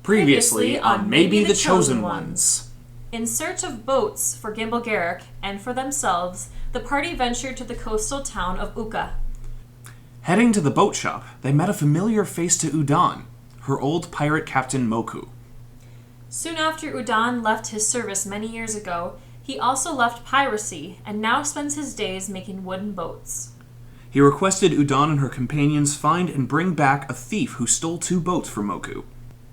Previously on Maybe the Chosen Ones. In search of boats for Gimble Garrick and for themselves, the party ventured to the coastal town of Uka. Heading to the boat shop, they met a familiar face to Udan, her old pirate captain Moku. Soon after Udan left his service many years ago, he also left piracy and now spends his days making wooden boats. He requested Udan and her companions find and bring back a thief who stole 2 boats from Moku.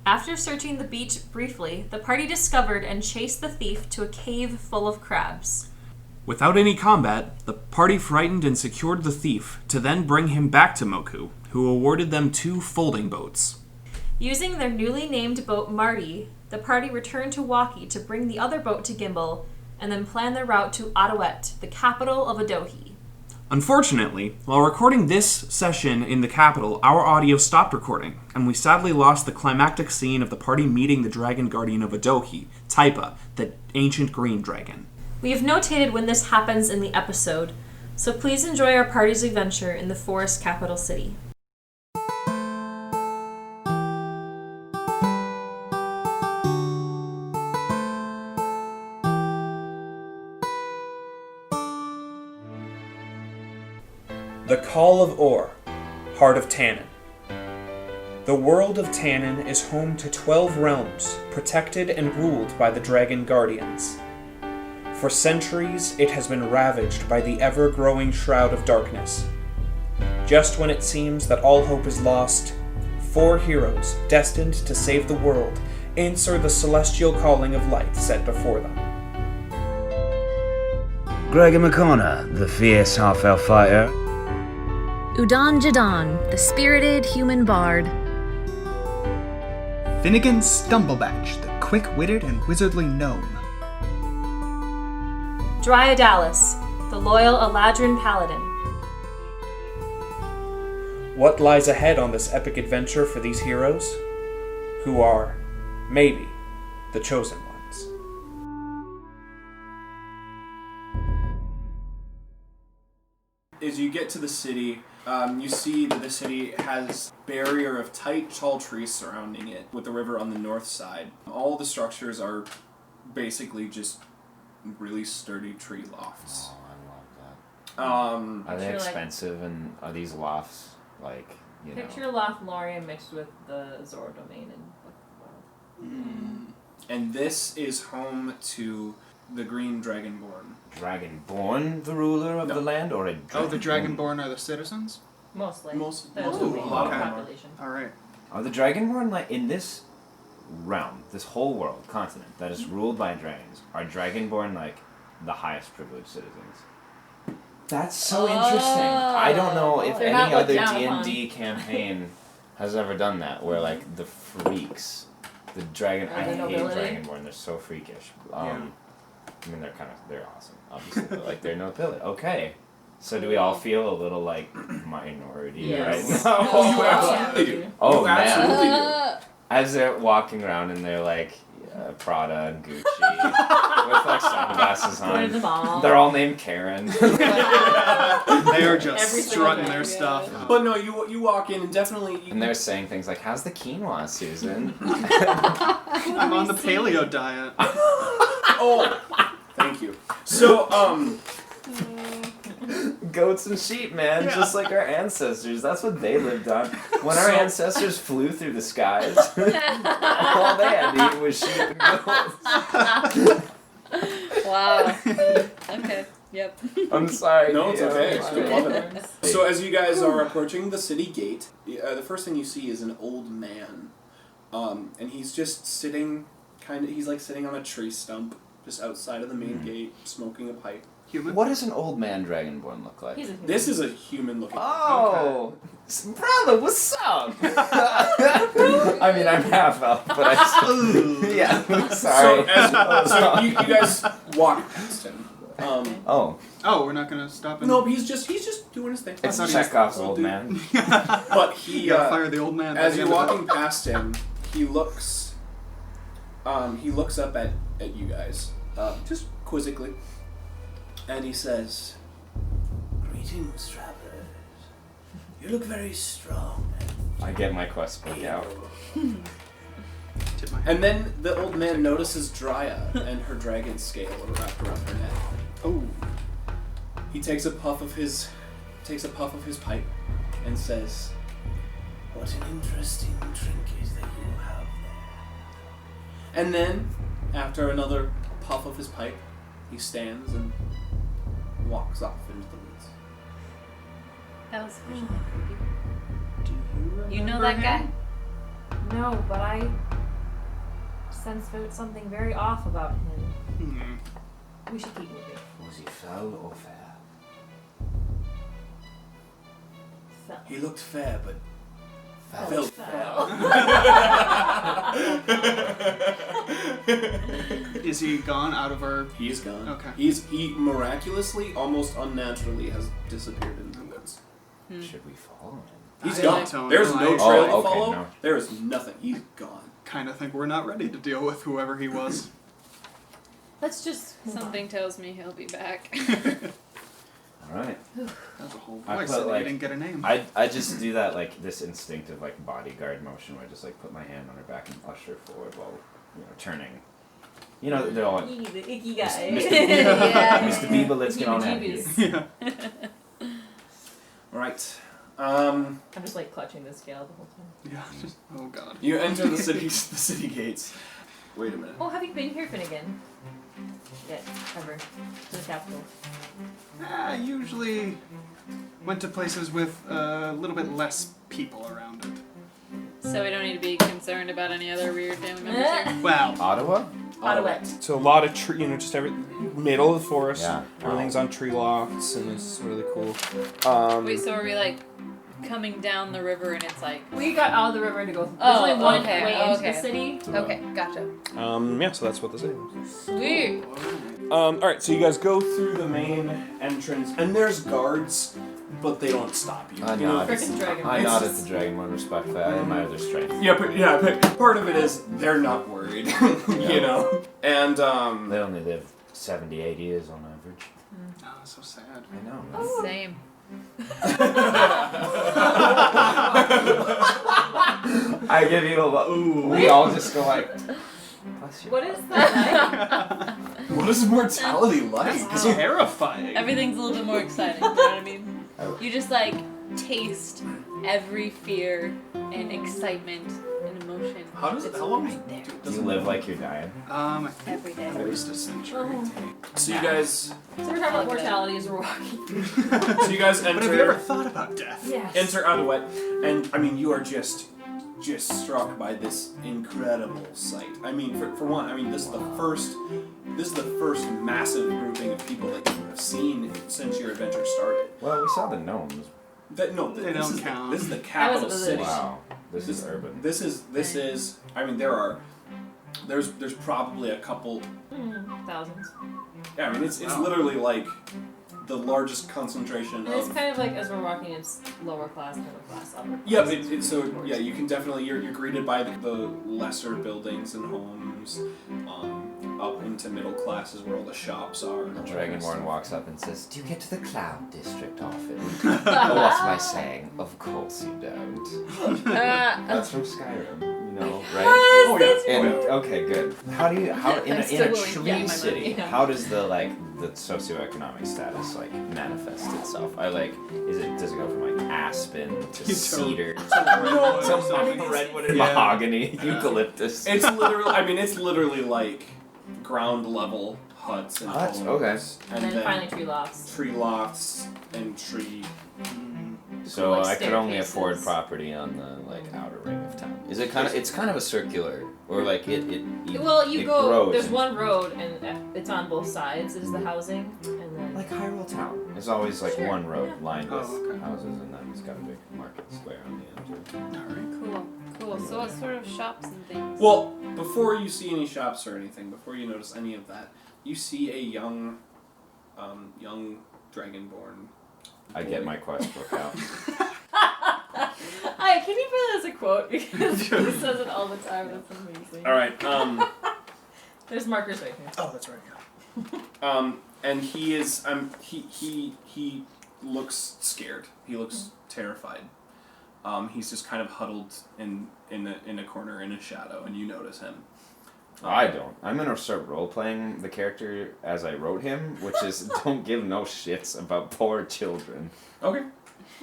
After searching the beach briefly, the party discovered and chased the thief to a cave full of crabs. Without any combat, the party frightened and secured the thief to then bring him back to Moku, who awarded them 2 folding boats. Using their newly named boat Marty, the party returned to Waki to bring the other boat to Gimble, and then plan their route to Adoette, the capital of Adohi. Unfortunately, while recording this session in the capital, our audio stopped recording, and we sadly lost the climactic scene of the party meeting the dragon guardian of Adohi, Taipa, the ancient green dragon. We have notated when this happens in the episode, so please enjoy our party's adventure in the forest capital city. The Call of Or, Heart of Tannin. The world of Tannin is home to 12 realms, protected and ruled by the Dragon Guardians. For centuries, it has been ravaged by the ever-growing shroud of darkness. Just when it seems that all hope is lost, 4 heroes, destined to save the world, answer the celestial calling of light set before them. Gregor McConnor, the fierce half-elf fighter. Udan Jadan, the spirited human bard. Finnegan Stumblebatch, the quick-witted and wizardly gnome. Dryodalis, the loyal Eladrin paladin. What lies ahead on this epic adventure for these heroes? Who are, maybe, the chosen ones. As you get to the city, you see that the city has a barrier of tight, tall trees surrounding it, with the river on the north side. All the structures are basically just really sturdy tree lofts. Oh, I love that. Are they Picture, expensive, and are these lofts, like, you know? Picture Lothlorien mixed with the Zor domain and And this is home to the Green Dragonborn. Dragonborn, the ruler of the land, or a dragonborn? Oh, the Dragonborn are the citizens? mostly. Most That's of the them main are. population. Alright. Are the Dragonborn, like, in this realm, this whole world, continent, that is ruled by dragons, are Dragonborn, like, the highest privileged citizens? That's so interesting. I don't know if They're any not other looked down D&D campaign has ever done that, where, like, the freaks, the dragon, Or I the hate nobility? Dragonborn, they're so freakish. I mean, they're awesome, obviously, but, like, they're nobility. Okay. So do we all feel a little, like, minority Yes. right now? Oh, you absolutely do. Oh, you man. absolutely do. As they're walking around and they're like Prada and Gucci with like sunglasses Wearing them on. all. They're all named Karen. They are just Every single strutting day, their yeah. stuff. But no, you walk in and definitely... And they're saying things like, "How's the quinoa, Susan?" I'm on the paleo diet. Oh, thank you. So, Goats and sheep, man, just like our ancestors. That's what they lived on. When our ancestors flew through the skies, all they had to eat was sheep and goats. Wow. Okay. Yep. I'm sorry. No, it's okay. Yeah. Still love it. So as you guys are approaching the city gate, the first thing you see is an old man. And he's just sitting, he's like sitting on a tree stump, just outside of the main gate, smoking a pipe. Human? What does an old man dragonborn look like? He's a human. This is a human looking. Oh, brother, what's up? I mean, I'm half elf, but I still, yeah. Sorry. So you guys walk past him. Oh, Oh, we're not gonna stop him? No, he's just doing his thing. it's thought he was Chekhov's old old dude. man. But he, You gotta fire the old man. as by you're the end of walking past him, he looks up at you guys, just quizzically, and he says, "Greetings, travelers. You look very strong." I get my quest book out. And then the old man notices Drya and her dragon scale wrapped around her neck. Oh. He takes a puff of his pipe and says, "What an interesting trinket that you have there." And then, after another puff of his pipe, he stands and walks off into the woods. That was creepy. Do you remember You know that guy? him? No, but I sensed something very off about him. We should keep moving. Was he foul or fair? Fell. He looked fair, but Foul. felt Fell. Is he gone out of our... He's gone. Okay. He miraculously, almost unnaturally, has disappeared into the woods. Should we follow him? He's I gone. don't There's know. no I trail to okay, follow. no. There is nothing. He's gone. kind of think we're not ready to deal with whoever he was. Let's just move Something tells me he'll be back. Alright. That's a whole I voice, put, and like- he didn't get a name. I just do that, like, this instinctive, like, bodyguard motion where I just, like, put my hand on her back and push her forward while, you know, turning. You know, they're all like, on. The icky guy. Mr. Yeah. Mr. Bieber, let's get on out of here. Heebie-jeebies. Yeah. Right. I'm just like clutching the scale the whole time. Yeah, just, oh god. You enter the city gates. Wait a minute. Oh, have you been here, Finnegan? Yet, ever. To the capital. I usually went to places with a little bit less people around it. So we don't need to be concerned about any other weird family members here. Well, Ottawa? Adoette. So a lot of tree, just every middle of the forest. Yeah. Everything's on tree lofts, and it's really cool. Wait, so are we like coming down the river and it's like... We got out of the river to go. There's Oh, only one okay, way into okay. the city. Okay, gotcha. Yeah, so that's what this is. Sweet. All right, so you guys go Through the main entrance, and there's guards, but they don't stop you. I You know, nod. Frickin' dragon. I It's nod at just- the Dragonborn respectfully. I admire their strength. but part of it is they're not worried, you know. And They only live 78 years on average. oh, so sad. I know. Same. I give you a ooh. We all just go like, bless you. What is that what is mortality like? It's terrifying. Everything's a little bit more exciting, you know what I mean? You just like taste every fear and excitement and emotion. How does it? It's How long right there. Do you live like you're dying? I think Every day. at least a century. So you guys, So we're talking about mortality as we're walking. so you guys But have you ever enter thought about death? Yes. enter Adoette, and I mean you are just struck by this incredible sight. I mean, for one, I mean this is the first massive grouping of people that you have seen since your adventure started. Well, we saw the gnomes. They They this don't is count. This is the capital I was city. Wow. This is urban. This is. I mean, there's probably a couple. Thousands. Yeah, I mean, it's Wow. literally like the largest concentration And it's of. kind of like as we're walking, it's lower class, middle class, upper class. Yeah, it's so yeah. You can definitely you're greeted by the lesser buildings and homes, up into middle classes where all the shops are. And all that kind of Dragonborn stuff. walks up and says, "Do you get to the Cloud District often?" Oh, what's my saying? Of course you don't. That's from Skyrim, you know, right? Oh yeah. And Oh, yeah. okay, good. How do you in I'm a still willing to tree get my city? money, yeah. How does the socioeconomic status like manifest itself? Does it go from like aspen to cedar, some redwood and Yeah. mahogany, eucalyptus? It's literally like ground level huts and Huts, homes, okay. And then finally tree lofts. tree lofts and tree. So like I could only afford staircases. property on the outer ring of town. Is it kind of? It's kind of a circular, or like it Well, you it go. grows There's and- one road, and it's on both sides. Is the housing, and then Like Hyrule Town. There's always like Sure, one road yeah. lined Oh, with okay. houses, and then it's got a big market square on the end too. Alright. Cool. So what sort of shops and things? Well, before you see any shops or anything, before you notice any of that, you see a young dragonborn. I get my quest book out. Can you put it as a quote because he says it all the time. That's amazing. All right. There's markers right here. Oh, that's right, yeah. And he is he looks scared. He looks terrified. He's just kind of huddled in a corner in a shadow, and you notice him. I don't. I'm gonna start role-playing the character as I wrote him, which is don't give no shits about poor children. Okay.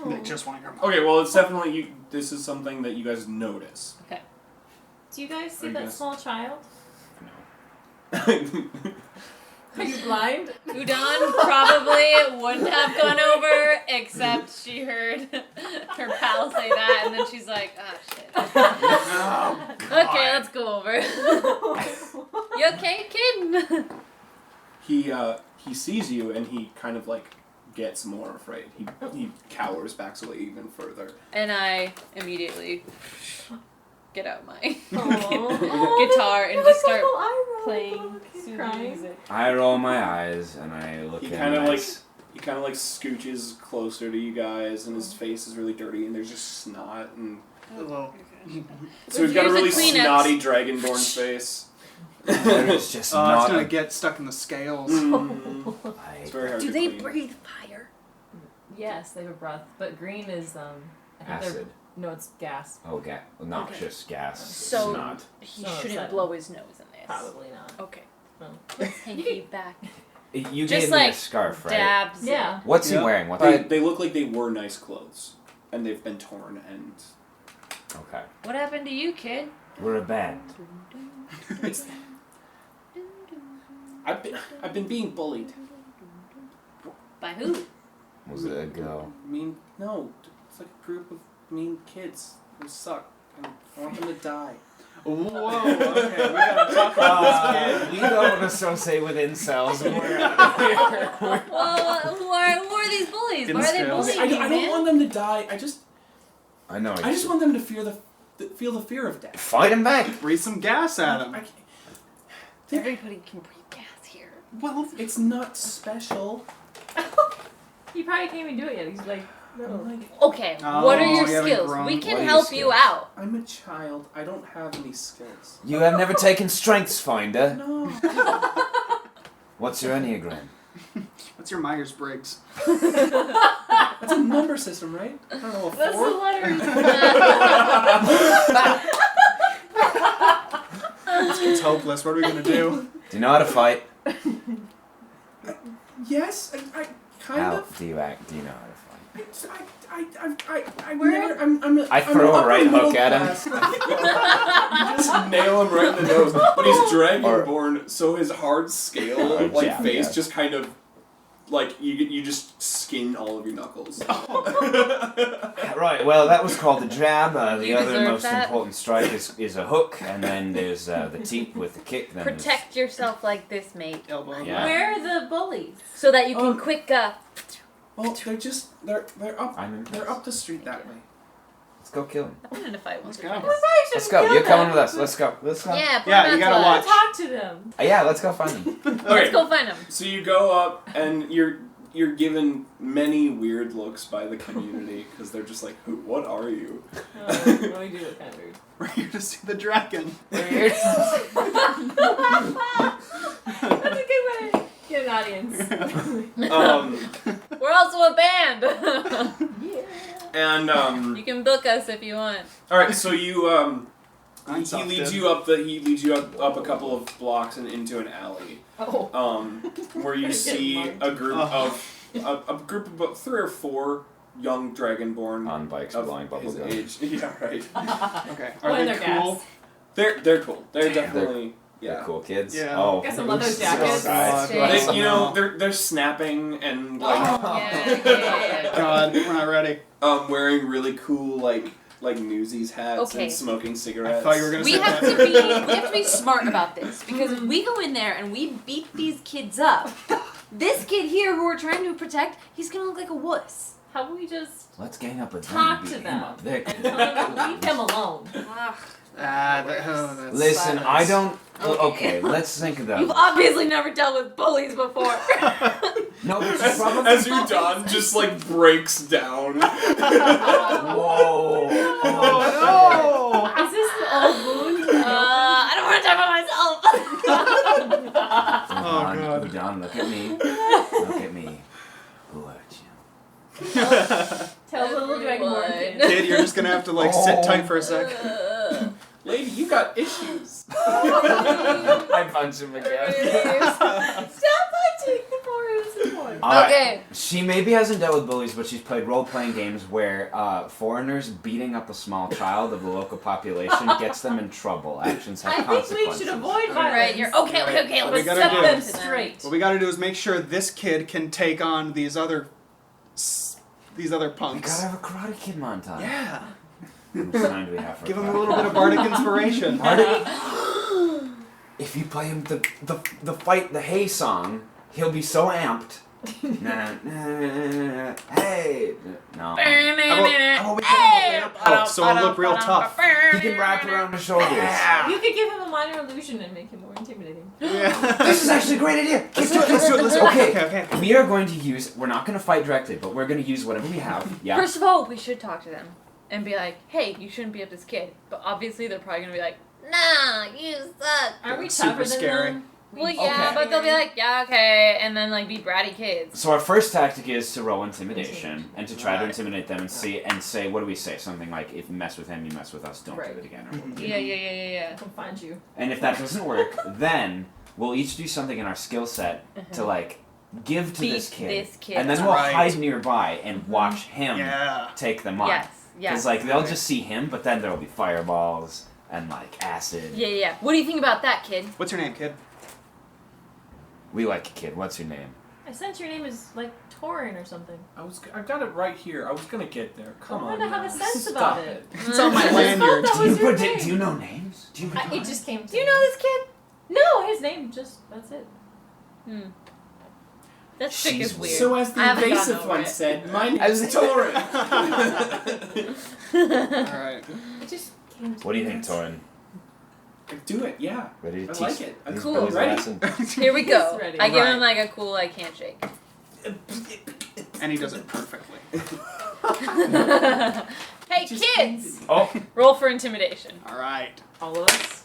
They just want your money. Okay, well, it's definitely this is something that you guys notice. Okay. Do you guys see Are you that guys- small child? No. Are you blind? Udon probably wouldn't have gone over, except she heard her pal say that, and then she's like, ah, shit. Oh, Okay, let's go over. You okay, kid? He sees you and he kind of like gets more afraid. He cowers, backs away even further. And I immediately get out my Aww. guitar and just start playing playing soothing crying. music. I roll my eyes and I look He at kind of him. like scooches closer to you guys, and his face is really dirty, and there's just snot, and Well, so he's got a really Use a Kleenex. snotty dragonborn face. There's just it's not. gonna get stuck in the scales. It's very hard Do to they clean. breathe fire? Yes, they have a breath, but green is I think Acid. they're no, it's gas. Oh, noxious gas. So Snot. he No, shouldn't it's blow his nose in this. Probably not. Okay. No. Hanky back. You Just gave me a like scarf, right? Dabs. Yeah. What's he Yeah. wearing? What They look like they were nice clothes, and they've been torn. And Okay. What happened to you, kid? We're a band. it's I've been being bullied. By who? Was it a girl? No, it's like a group of mean kids who suck, and I want them to die. Whoa, okay, we gotta talk about this kid. We don't associate with incels. We're out of here. Well, who are these bullies? Why are they Incels. bullying I you, don't man? want them to die. I just I want them to feel the fear of death. Fight him back. Breathe some gas at him. I can't- Everybody can breathe gas here. Well, it's not special. He probably can't even do it yet. He's like, I'm no. like, Okay, Oh, what are your you haven't skills? grown. We What can are your help you skills? out. I'm a child. I don't have any skills. You have never taken Strengths Finder. No. What's your Enneagram? What's your Myers-Briggs? That's a number system, right? I don't know. That's the letters. This kid's hopeless. What are we gonna do? Do you know how to fight? Yes, I kind How of. do you act? Do you know how to fight? I throw a right hook at him. You just nail him right in the nose. But he's dragonborn, so his hard scale Or like jab, face yeah. just kind of like you just skin all of your knuckles. Right, well, that was called the jab. The You other deserve most that. important strike is a hook, and then there's the teep with the kick. Then Protect yourself like this, mate, Elbow. Yeah. Where are the bullies? so that you can quick. Well, they're up I'm impressed. they're up the street that way. Let's go kill him. I wanted to fight once. Let's or go. twice. Let's go. You're coming with us. Let's go. Let's go. Yeah, Yeah, you gotta watch. Talk to them. Yeah, let's go find him. Let's Okay, go find him. so you go up and you're given many weird looks by the community because they're just like, "Who? What are you?" What do we do with that dude? We're here to see the dragon. That's a good way to get an audience. We're also a band. And You can book us if you want. all right, so you he Unsoft leads did. you up a couple of blocks and into an alley. Oh. Where you see a group of about 3 or 4 young dragonborn On bikes of blowing his bubblegum. age. Yeah, right. Okay. Oh, Are and they they're cool? gas. They're cool. They're definitely They're yeah. cool kids. Yeah. Oh, Got some leather so jackets. nice. Sick. They, you know, they're snapping and like Yeah. God, we're not ready. wearing really cool like Newsies hats Okay. and smoking I cigarettes. thought you were gonna We say have that. to be smart about this because if we go in there and we beat these kids up, this kid here who we're trying to protect, he's gonna look like a wuss. How about we just Let's gang up with talk them to and beat him them up. They're and tell them to leave him alone? That's Listen, silence. I don't. Okay, let's think of You've that. obviously never dealt with bullies before. No, but you probably. As Udon just like breaks down. Whoa! Oh Is this the old wound? I don't want to talk about myself. Oh, God. John, look at me. Look at me. Who hurt you? Tell the little Dragonborn. Kid, you're just gonna have to like sit tight for a sec. Lady, you got issues. I punch him again. Stop punching the boy. Okay. She maybe hasn't dealt with bullies, but she's played role-playing games where foreigners beating up a small child of the local population gets them in trouble. Actions have I think consequences. we should avoid violence. Right, you're okay. What we Let's gotta set do- them straight. What we gotta do is make sure this kid can take on these other We gotta punks. have a Karate Kid montage. Yeah. How much time do we have for Give him a Karate little bit of bardic inspiration. If you play him the fight, the Hey song, he'll be so amped. Hey! No. So it'll look real tough. He can wrap around the shoulders. You could give him a minor illusion and make him more intimidating. Yeah. This is actually a great idea. Let's do it. Let's do it. Okay. We are going to use, we're not going to fight directly, but we're going to use whatever we have. Yeah. First of all, we should talk to them and be like, "Hey, you shouldn't beat up this kid." But obviously, they're probably gonna be like, "Nah, you suck." Are we Super tougher than scary. them? Well, yeah, but they'll be like, "Yeah, okay," and then like be bratty kids. So our first tactic is to roll intimidation and to try to Right. intimidate them and say, what do we say? Something like, if you mess with him, you mess with us, don't Right. do it again. Or we'll do it. Yeah. Come find you. And if that doesn't work, then we'll each do something in our skill set to like give to Beat this kid. this kid. And then we'll Right. hide nearby and watch him Yeah. take them on. Yes. Because like they'll just see him, but then there'll be fireballs and like acid. Yeah. What do you think about that, kid? What's your name, kid? We like a kid. What's your name? I sense your name is like Torin or something. I got it right here. I was gonna get there. Come I on. wanna have a now. sense Stop about it. It's on my I lanyard. thought that was your name. Do you know names? Do you know It just came to Do you me. know this kid? No, his name just, that's it. That chick She's is weird. So as I the haven't gotten invasive over one it. said, my name's Torin. Alright. It just came to What do you me. think, Torin? Do it, yeah. Ready to I teach like it. these Cool. boys a Ready? lesson? Here we go. He's ready. I give him Right. like a cool like handshake. And he does it perfectly. Hey kids! Oh, Roll for intimidation. Alright. All of us?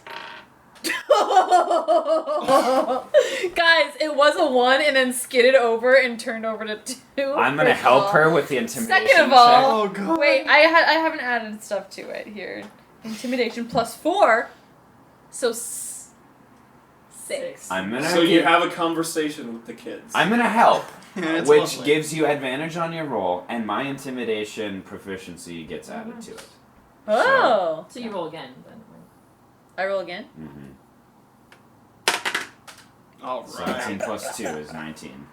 Guys, it was a 1 and then skidded over and turned over to 2. I'm gonna First of help all. her with the intimidation Second of all- check. Oh god. Wait, I haven't added stuff to it here. Intimidation plus 4, so 6. I'm gonna So you give- have a conversation with the kids. I'm gonna help, Yeah, it's which lovely. gives you advantage on your roll, and my intimidation proficiency gets added to it. Oh, So you roll again then. I roll again. Mm-hmm. Alright. 17 plus 2 is 19.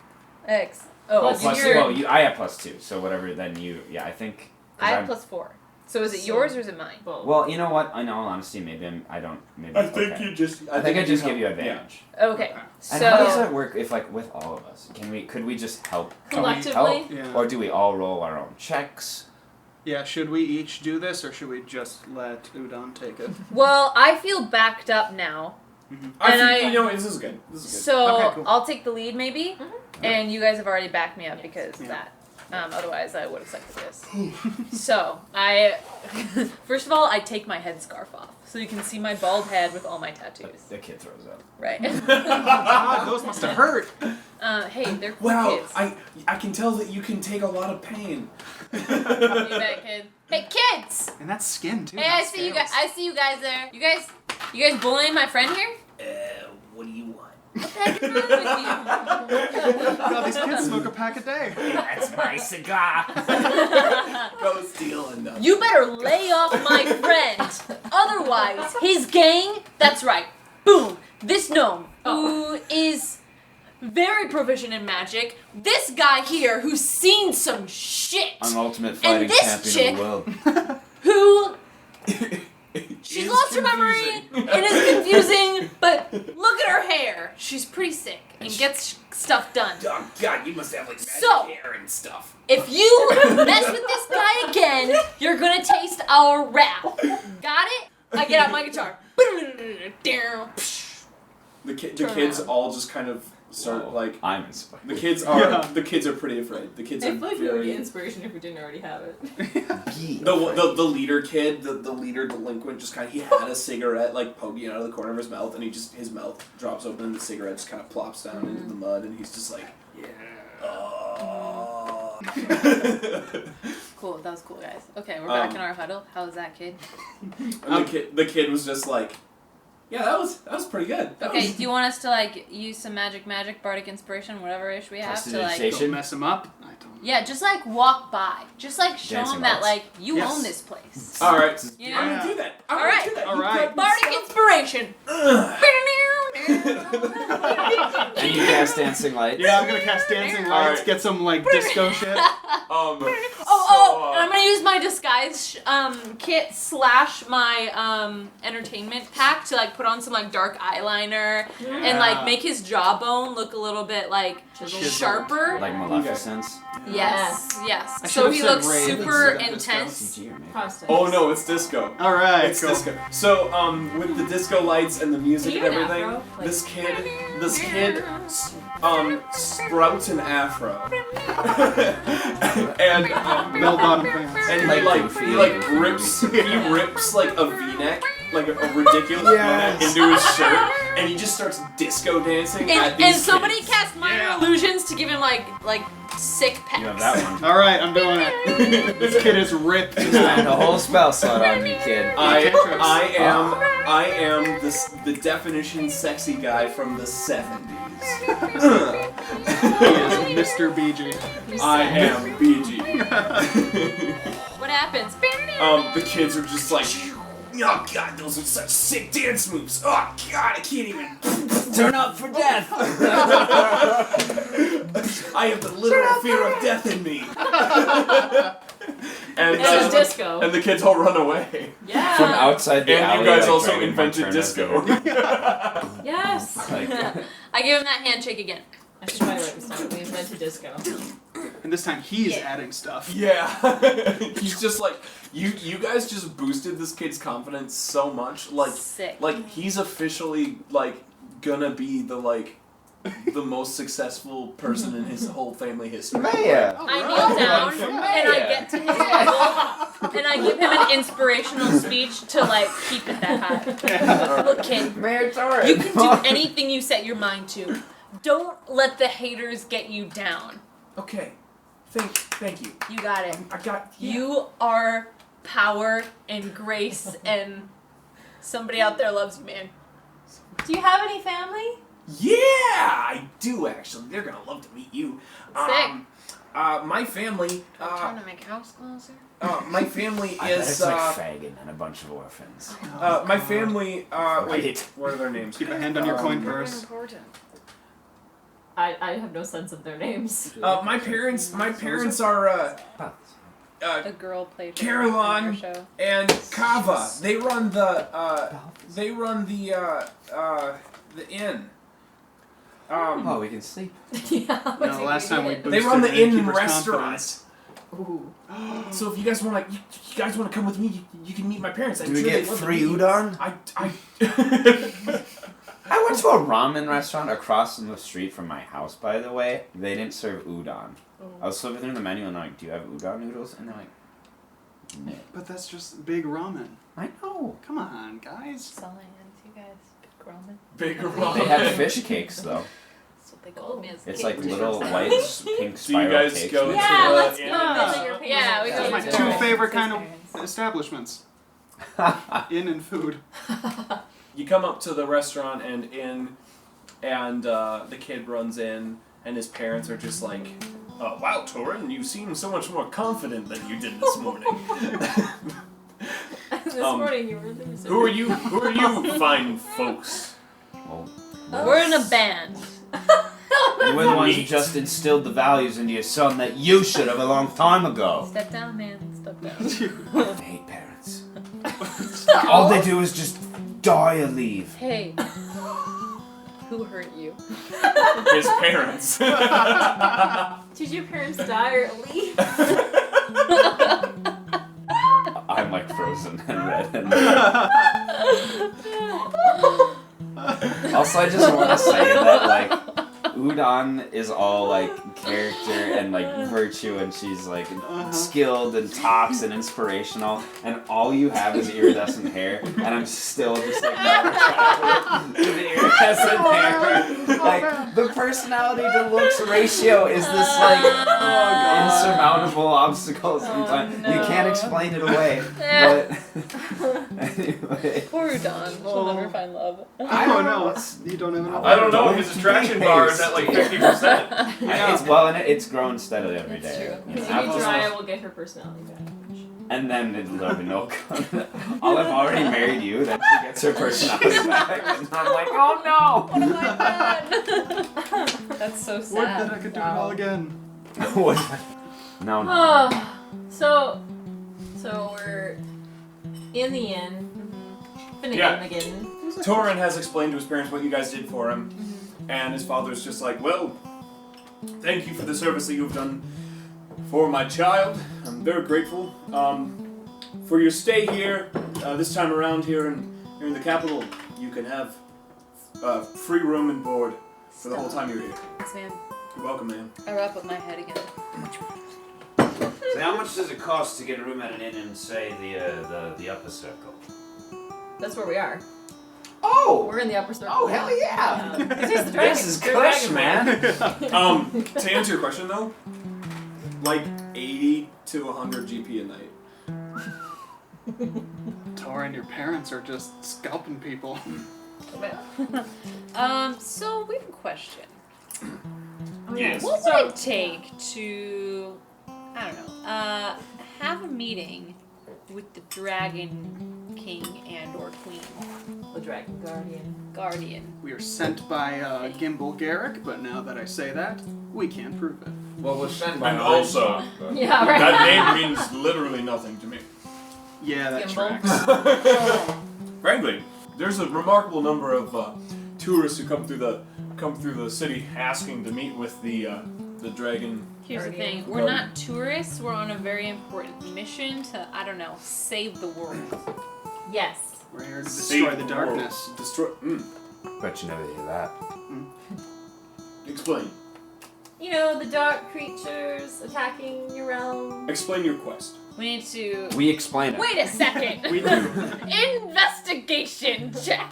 X. Oh, Oh, plus you're, I have plus 2, so whatever. Then you, yeah, I think. 'Cause I have I'm- plus 4. So is it yours or is it mine? Well, you know what? In all honesty, maybe I don't. Maybe. I think okay. you just. I think I just give you yeah. advantage. Okay. And how does So that work? If like with all of us, could we just help? Can we Collectively? help? Yeah. Or do we all roll our own checks? Yeah, should we each do this or should we just let Udon take it? well, I feel backed up now. I And think, I- you know, this is good. This is good. So Okay, cool. I'll take the lead maybe, and you guys have already backed me up because of Yeah. that. Otherwise, I would have sucked at this. So I, first of all, I take my headscarf off so you can see my bald head with all my tattoos. The kid throws up. Right. God, those must have hurt. Hey, they're cool Wow, kids. I can tell that you can take a lot of pain. You bet, kid. Hey, kids! And that's skin too. Hey, I see you guys. I see you guys there. You guys bullying my friend here? What do you want? What the heck is wrong with God, these kids smoke a pack a day. That's my cigar. Go steal enough. you? You better lay off my friend. Otherwise, his gang, that's right. Boom. This gnome, who is very proficient in magic. This guy here, who's seen some shit. I'm ultimate fighting this champion chick- of the world. Who she's lost her memory and is confusing, but look at her hair. She's pretty sick and gets stuff done. Oh God, you must have like magic So- hair and stuff. If you mess with this guy again, you're gonna taste our wrath. Got it? I get out my guitar. The Turn kids around. all just kind of start like. I'm inspired. The kids are pretty afraid. The kids I are feel like we would very. get inspiration if we didn't already have it. The leader kid, the leader delinquent, just kind of, he had a cigarette like poking out of the corner of his mouth, and his mouth drops open, and the cigarette just kind of plops down into the mud, and he's just like, yeah. Cool. cool. That was cool, guys. Okay, we're back in our huddle. How was that, kid? And the kid was just like, yeah, that was pretty good. Okay, do you want us to like use some magic, bardic inspiration, whatever ish we have to like? Don't mess him up. I don't. Yeah, just like walk by, just like show Dancing them that lights. like you Yes. own this place. All right, You know? I'm gonna do that. I'm All gonna right. do that. All You right. grab the Bardic stuff. inspiration. And you cast dancing lights. Yeah, I'm gonna cast dancing lights. Alright. Get some like disco shit. And I'm gonna use my disguise kit / my entertainment pack to like put on some like dark eyeliner and like make his jawbone look a little bit like sharper. Like Maleficent's. Yes. I So should've he said looks Ray. super Let's intense. Oh no, it's disco. All right, It's cool. disco. So, with the disco lights and the music Do and you have an everything, afro? Like- this kid, sprouts an afro, and Bell-bottom pants. and he rips like a V-neck, like a ridiculous Yes. V-neck into his shirt, and he just starts disco dancing at these And somebody kids. cast minor illusions to give him like sick pecs. You have that one. All right, I'm doing it. This kid is ripped. Spend a whole spell slot on you, kid. I am the definition sexy guy from the 70s. He is Mr. BG. I am BG. What happens? The kids are just like, oh god, those are such sick dance moves. Oh god, I can't even. Turn up for death. I have the literal fear of death in me. and And disco. and the kids all run away. Yeah. From outside the And alley. you guys like also Dragon invented Ball disco. Yes. Like, I give him that handshake again. I should try to write this down. We invented disco. And this time he's Yeah. adding stuff. Yeah, he's just like you guys just boosted this kid's confidence so much. Sick. Like he's officially like gonna be the most successful person in his whole family history. Maya. I kneel down and I get to his level and I give him an inspirational speech to like keep it that high. Look, kid, Mayor Torres. you can do anything you set your mind to. Don't let the haters get you down. Okay, thank you. You got it. I got You are power and grace and somebody out there loves you, man. Do you have any family? Yeah, I do actually. They're gonna love to meet you. Sick. My family. Trying to make house closer. My family I bet is. it's like Fagin and a bunch of orphans. My family. Wait, Right. what are their names? Keep a hand on your coin purse. Important. I have no sense of their names. My parents are A girl played Caroline her show. and Kava. They run the inn. Oh, we can sleep. Yeah. No, last time we boosted They run the inn and innkeeper's restaurant. Ooh. So if you guys want you guys want to come with me, you can meet my parents. I'm Do we sure get they'd love to free meet you. udon? I went to a ramen restaurant across from the street from my house, by the way. They didn't serve udon. I was flipping through the menu and they're like, do you have udon noodles? And they're like, no. But that's just big ramen. I know. Come on, guys. Selling hands, you guys. Big ramen. Big They ramen. had fish cakes, though. That's what they called me as a It's kid. like little white pink Do you spiral guys cakes. go with- to Yeah, the let's inn? go visit your parents. Yeah, we go Those are my to two the- favorite kind of establishments. Inn and food. You come up to the restaurant and inn, and the kid runs in, and his parents are just like, "Oh wow, Torin, you seem so much more confident than you did this morning." This morning you were losing. Who are you, fine folks? Well, We're in a band. We're the ones who just instilled the values into your son that you should have a long time ago. Step down, man. Step down. I hate parents. All they do is just die or leave. Hey. Who hurt you? His parents. Did your parents die or leave? I'm like frozen and red. And also, I just want to say that like udon is all like character and like virtue, and she's like skilled and talks and inspirational, and all you have is iridescent hair, and I'm still just like never attracted to the iridescent hair. Like the personality to looks ratio is this like insurmountable obstacles sometimes. no. You can't explain it away. But anyway. Poor Udon will never find love. I don't know. You don't even know. I don't know. His attraction bar is at like 50%. It's grown steadily every That's day. true. You know, Maybe apples- Jiraiya will get her personality back. And then there'll be no. I'll have already married you. Then she gets her personality back, and I'm like, oh no. What have I done? That's so sad. Would that I could do it all again. What? No. So we're in the inn. Yeah. Finnegan. Torin has explained to his parents what you guys did for him, and his father's just like, well, thank you for the service that you've done for my child. I'm very grateful for your stay here. This time around here in the capital, you can have free room and board for the whole time you're here. Yes, ma'am. You're welcome, man. I wrap up my head again. So how much does it cost to get a room at an inn in, say, the upper circle? That's where we are. Oh! We're in the upper circle. Oh, hell yeah! This is They're cush, dragonborn. man. To answer your question though, like 80 to 100 GP a night. Tor and your parents are just scalping people. So we have a question. Yes. What would it take to, I don't know, have a meeting with the Dragon King and or Queen? The Dragon Guardian. We are sent by Gimbal Garrick, but now that I say that, we can't prove it. Well, we're sent by And also, Yeah, right. that name means literally nothing to me. Yeah, that Gimbal. tracks. Frankly, there's a remarkable number of tourists who come through the city asking to meet with the dragon. Here's the Guardian. thing, we're not tourists, we're on a very important mission to, I don't know, save the world. Yes. We're here to Save destroy the world. darkness. Destroy. Bet you never hear that. Explain. You know, the dark creatures attacking your realm. Explain your quest. We need to... We explain it. Wait a second! We do. Investigation check!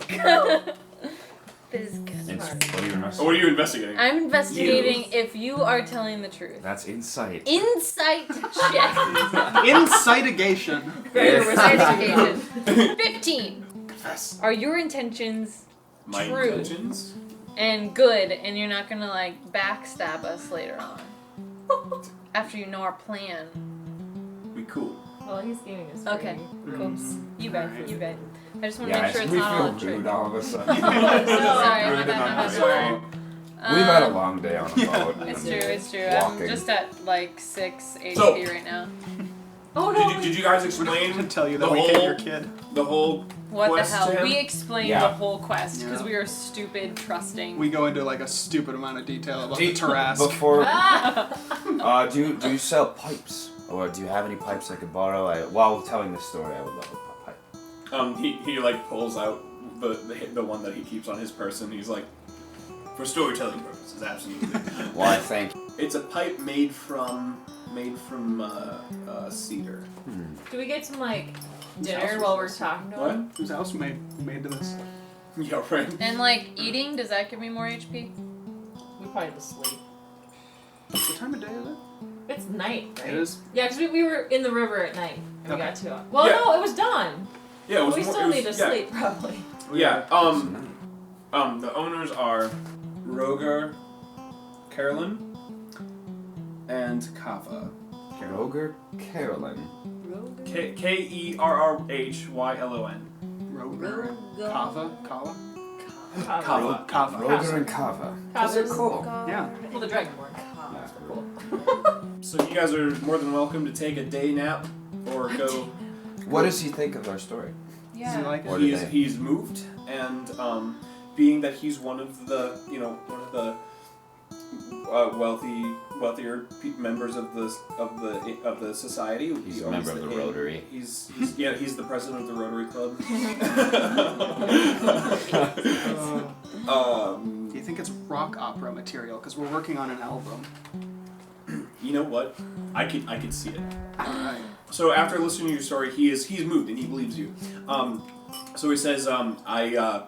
This is good. What are you What are you investigating? I'm investigating if you are telling the truth. That's insight. Insight check. Incitigation. Investigation. 15. Confess. Are your intentions My true intentions? and good, and you're not gonna like backstab us later on? After you know our plan. We cool. Well, he's giving us. Okay, cool. You bet. Alright. You bet. I just want to make sure it's we not all feel a trick. rude all of a sudden. Sorry, my Rude bad. and Sorry. We've had a long day on the boat. It's and true. It's true. Walking. I'm just at like 6 HP So- right now. Oh no! Did you guys I explain can tell you the that we whole hit your kid. the whole What quest the hell? to him? We explained Yeah. the whole quest because Yeah. we are stupid, trusting. We go into like a stupid amount of detail about the Do- Tarask. Before, Ah! do you sell pipes, or do you have any pipes I could borrow? While telling this story, I would love a pipe. He like pulls out the one that he keeps on his person. He's like, for storytelling purposes, absolutely. Well, I think. It's a pipe made from cedar. Do we get some like dinner while we're talking to What? him? Whose house made to this? Yeah, right. And like eating, does that give me more HP? We probably just sleep. What time of day is it? It's night, right? It is. Yeah, because we were in the river at night. And we Okay. got to. Well, Yeah. no, it was dawn. Yeah, it was we more, still it was, need to yeah. sleep, probably. Yeah. The owners are Roger, Carolyn, and Kava. Roger Carolyn. Kerrhylon. Roger. Kava. Kava. Kava. Kava. Roger and Kava. Those are cool. Yeah. Well, the Dragonborn. Cool. So you guys are more than welcome to take a day nap or go. What does he think of our story? Does he like Or it? did they- He's moved, and being that he's one of the wealthier members of the society. He's he a owns member of the Rotary. He's the president of the Rotary Club. Do you think it's rock opera material? Because we're working on an album. You know what? I could see it. Alright. So after listening to your story, he's moved and he believes you. So he says, I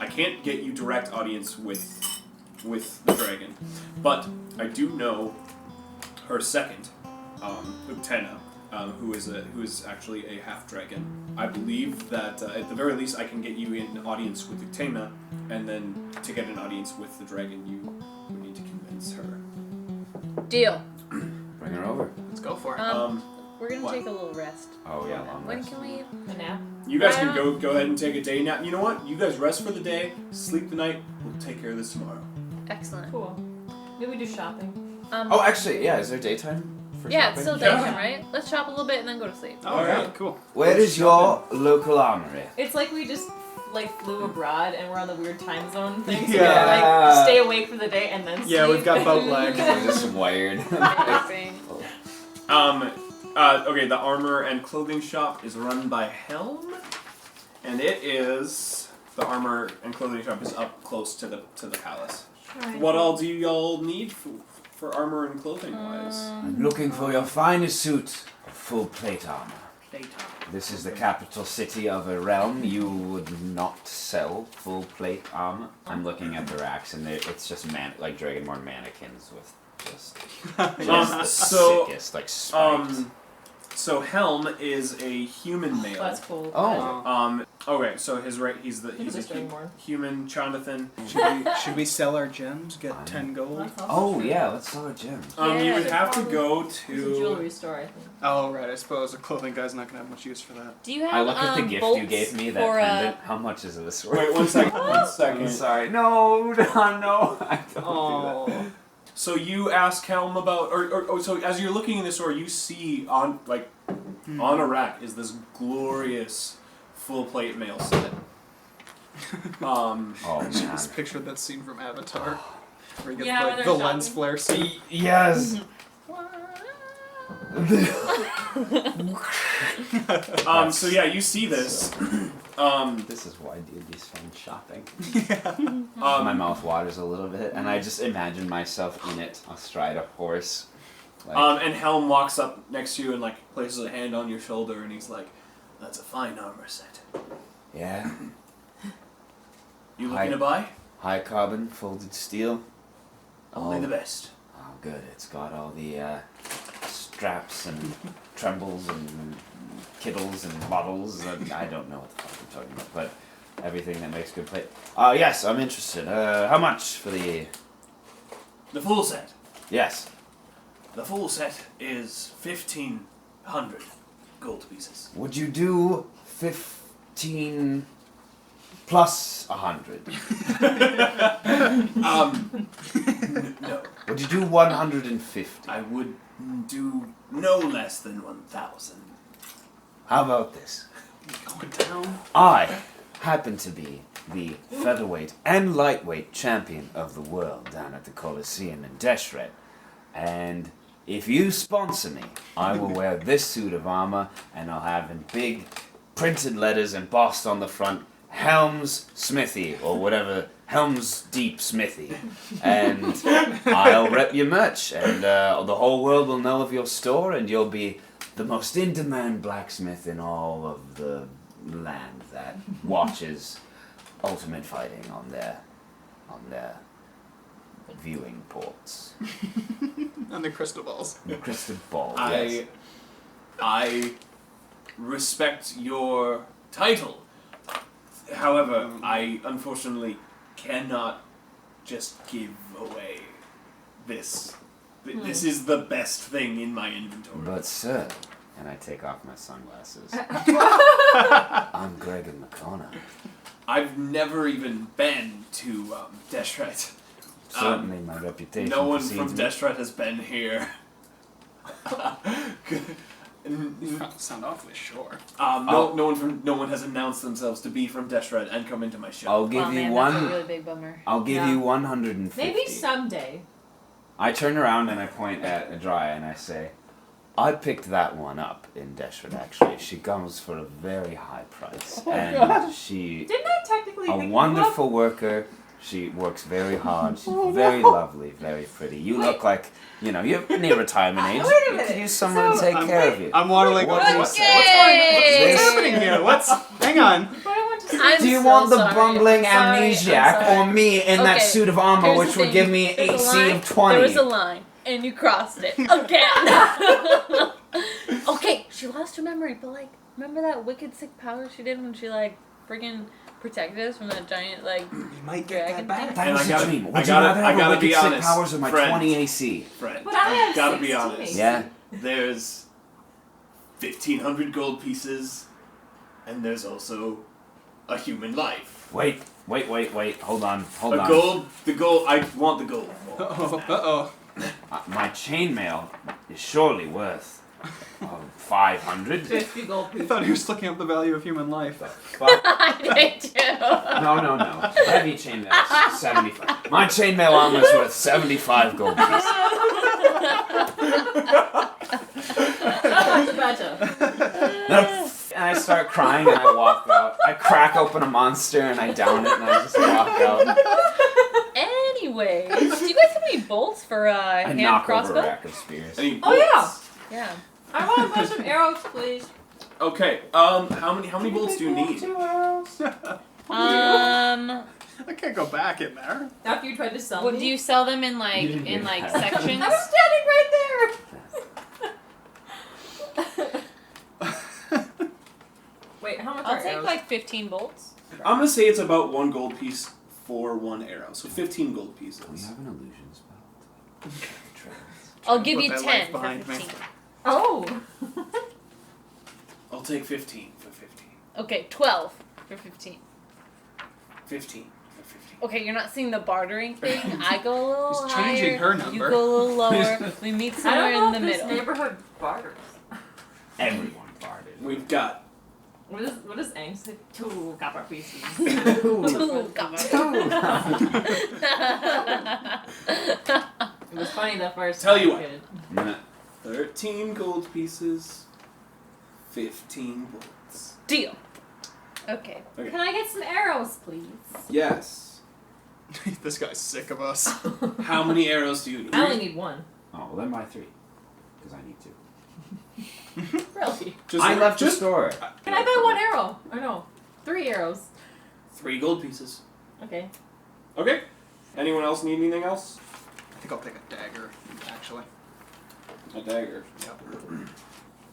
can't get you direct audience with the dragon, but I do know her second, Utena, who is actually a half dragon. I believe that at the very least I can get you an audience with Utena, and then to get an audience with the dragon, you would need to convince her. Deal. Bring her over. Let's go for it. We're gonna what? take a little rest. Oh yeah, long When rest. can we? A nap. You guys can go ahead and take a day nap. You know what? You guys rest for the day, sleep the night. We'll take care of this tomorrow. Excellent. Cool. Maybe we do shopping. Oh, actually, yeah. Is there daytime for Yeah, shopping? it's still daytime, right? Let's shop a little bit and then go to sleep. All right, cool. Where is your local armory? It's like we just flew abroad and we're on the weird time zone thing. So Yeah. we like stay awake for the day and then sleep. Yeah, we've got boat lag. We're just wired. Amazing. Okay, the armor and clothing shop is run by Helm, and it is the armor and clothing shop is up close to the palace. Right. What all do y'all need for armor and clothing wise? I'm looking for your finest suit of full plate armor. This is the capital city of a realm. You would not sell full plate armor. I'm looking at the racks, and it's just like Dragonborn mannequins with just the sickest, like spikes. So Helm is a human male. That's cool. Oh. Okay, so he's a human Jonathan. Should we sell our gems? Get 10 gold? Oh yeah, let's sell a gem. You would have to go It's a to. jewelry store, I think. Oh, right. I suppose a clothing guy's not gonna have much use for that. Do you have I look at the gift you bolts gave me, that for, pendant. How much is this worth? Wait, 1 second. 1 second. I'm sorry. No, no, I don't do that. So you ask Helm about, so as you're looking in the store, you see on a rack is this glorious full plate mail set. Oh man. Just picture that scene from Avatar, where you get Yeah, where the they're lens shopping. flare scene. Yes. So yeah, you see this. This is why D&D's fun shopping. My mouth waters a little bit, and I just imagine myself in it, astride a horse. Like, And Helm walks up next to you and places a hand on your shoulder, and he's like, "That's a fine armor set. yeah, You looking to buy? high carbon, folded steel. Only the best." Oh, good. It's got all the straps and trembles and kittles and bottles. And I don't know what the fuck I'm talking about, but everything that makes good plate. Yes, I'm interested. How much for the... The full set. Yes. The full set is 1,500 gold pieces. Would you do 15 plus 100? No. Would you do 150? I would do no less than 1,000. How about this? Going down. I happen to be the featherweight and lightweight champion of the world down at the Colosseum in Deshret. And if you sponsor me, I will wear this suit of armor, and I'll have in big printed letters embossed on the front, Helm's Smithy, or whatever, Helm's Deep Smithy. And I'll rep your merch, and the whole world will know of your store, and you'll be the most in-demand blacksmith in all of the land that watches ultimate fighting on their viewing ports. And the crystal balls. The crystal ball, yes. I respect your title. However, I unfortunately cannot just give away this. This is the best thing in my inventory. But sir, and I take off my sunglasses. I'm Gregor McConnor. I've never even been to Deshret. Certainly my reputation No one precedes from me. Deshret has been here. You sound awfully sure. No one has announced themselves to be from Deshret and come into my shop. I'll give you man, one. That's a really big bummer. I'll give you 150. Maybe someday. I turn around and I point at Adraya and I say, I picked that one up in Deshret actually. She comes for a very high price. And she Didn't I technically a pick wonderful worker. She works very hard. She's very lovely, very pretty. You look like, you're near retirement age. Wait a You minute. could use someone to take care of you. I'm waddling What up. do you What's say? what's happening here? Hang on. But I want to I'm Do you so want the sorry. bumbling I'm sorry. amnesiac I'm sorry. or me in that Okay, suit of armor here's which the would thing. give me There's a AC line. of 20? There was a line. and you crossed it again. Okay, she lost her memory, but like, remember that wicked sick power she did when she like friggin' protected us from that giant like You might dragon thing? That And was I gotta- a dream. I Would you gotta- rather I have gotta a be wicked sick honest, powers or my friend. 20 AC? Friend, But I have gotta be 16. honest. Yeah. There's 1,500 gold pieces, and there's also a human life. Wait. Hold on. The gold. I want the gold. Uh-oh. My chainmail is surely worth 500. 50 gold I pieces. thought he was looking up the value of human life. Fuck. I did too. No. Heavy chainmail is 75. My chainmail armor is worth 75 gold pieces. Gotcha. And I start crying and I walk out. I crack open a monster and I down it and I just walk out. Anyways, do you guys have any bolts for I hand knock over a crossbow? rack of spears. Any Oh, yeah. bolts? Yeah. I want to buy some arrows, please. Okay. How many bolts do you need? I can't go back in there. After you tried to sell What me. do you sell them in like You didn't get that. sections? I was standing right there. Wait, how much I'll are take arrows? like 15 bolts. I'm gonna say it's about 1 gold piece for 1 arrow, so 15 gold We pieces. have an illusion spell. I'll give Put you that 10 life for behind me. 15. Oh. I'll take 15 for 15. Okay, 12 for 15. 15 for 15. Okay, you're not seeing the bartering thing. I go a little He's higher. changing her You number. go a little lower. We meet I somewhere don't know in the if this middle. neighborhood barters. Everyone farted. We've got What is Ang say? 2 copper pieces. Ooh, God. It was funny the first Tell time you I what. did it. Nah. 13 gold pieces, 15 bolts. Deal. Okay. Okay. Can I get some arrows, please? Yes. This guy's sick of us. How many arrows do you need? I only need 1. Oh, well then buy 3. Because I need to. Really? I left the store. Can I buy 1 arrow? Or no, 3 arrows. 3 gold pieces. Okay. Okay. Anyone else need anything else? I think I'll take a dagger, actually. A dagger. Yep.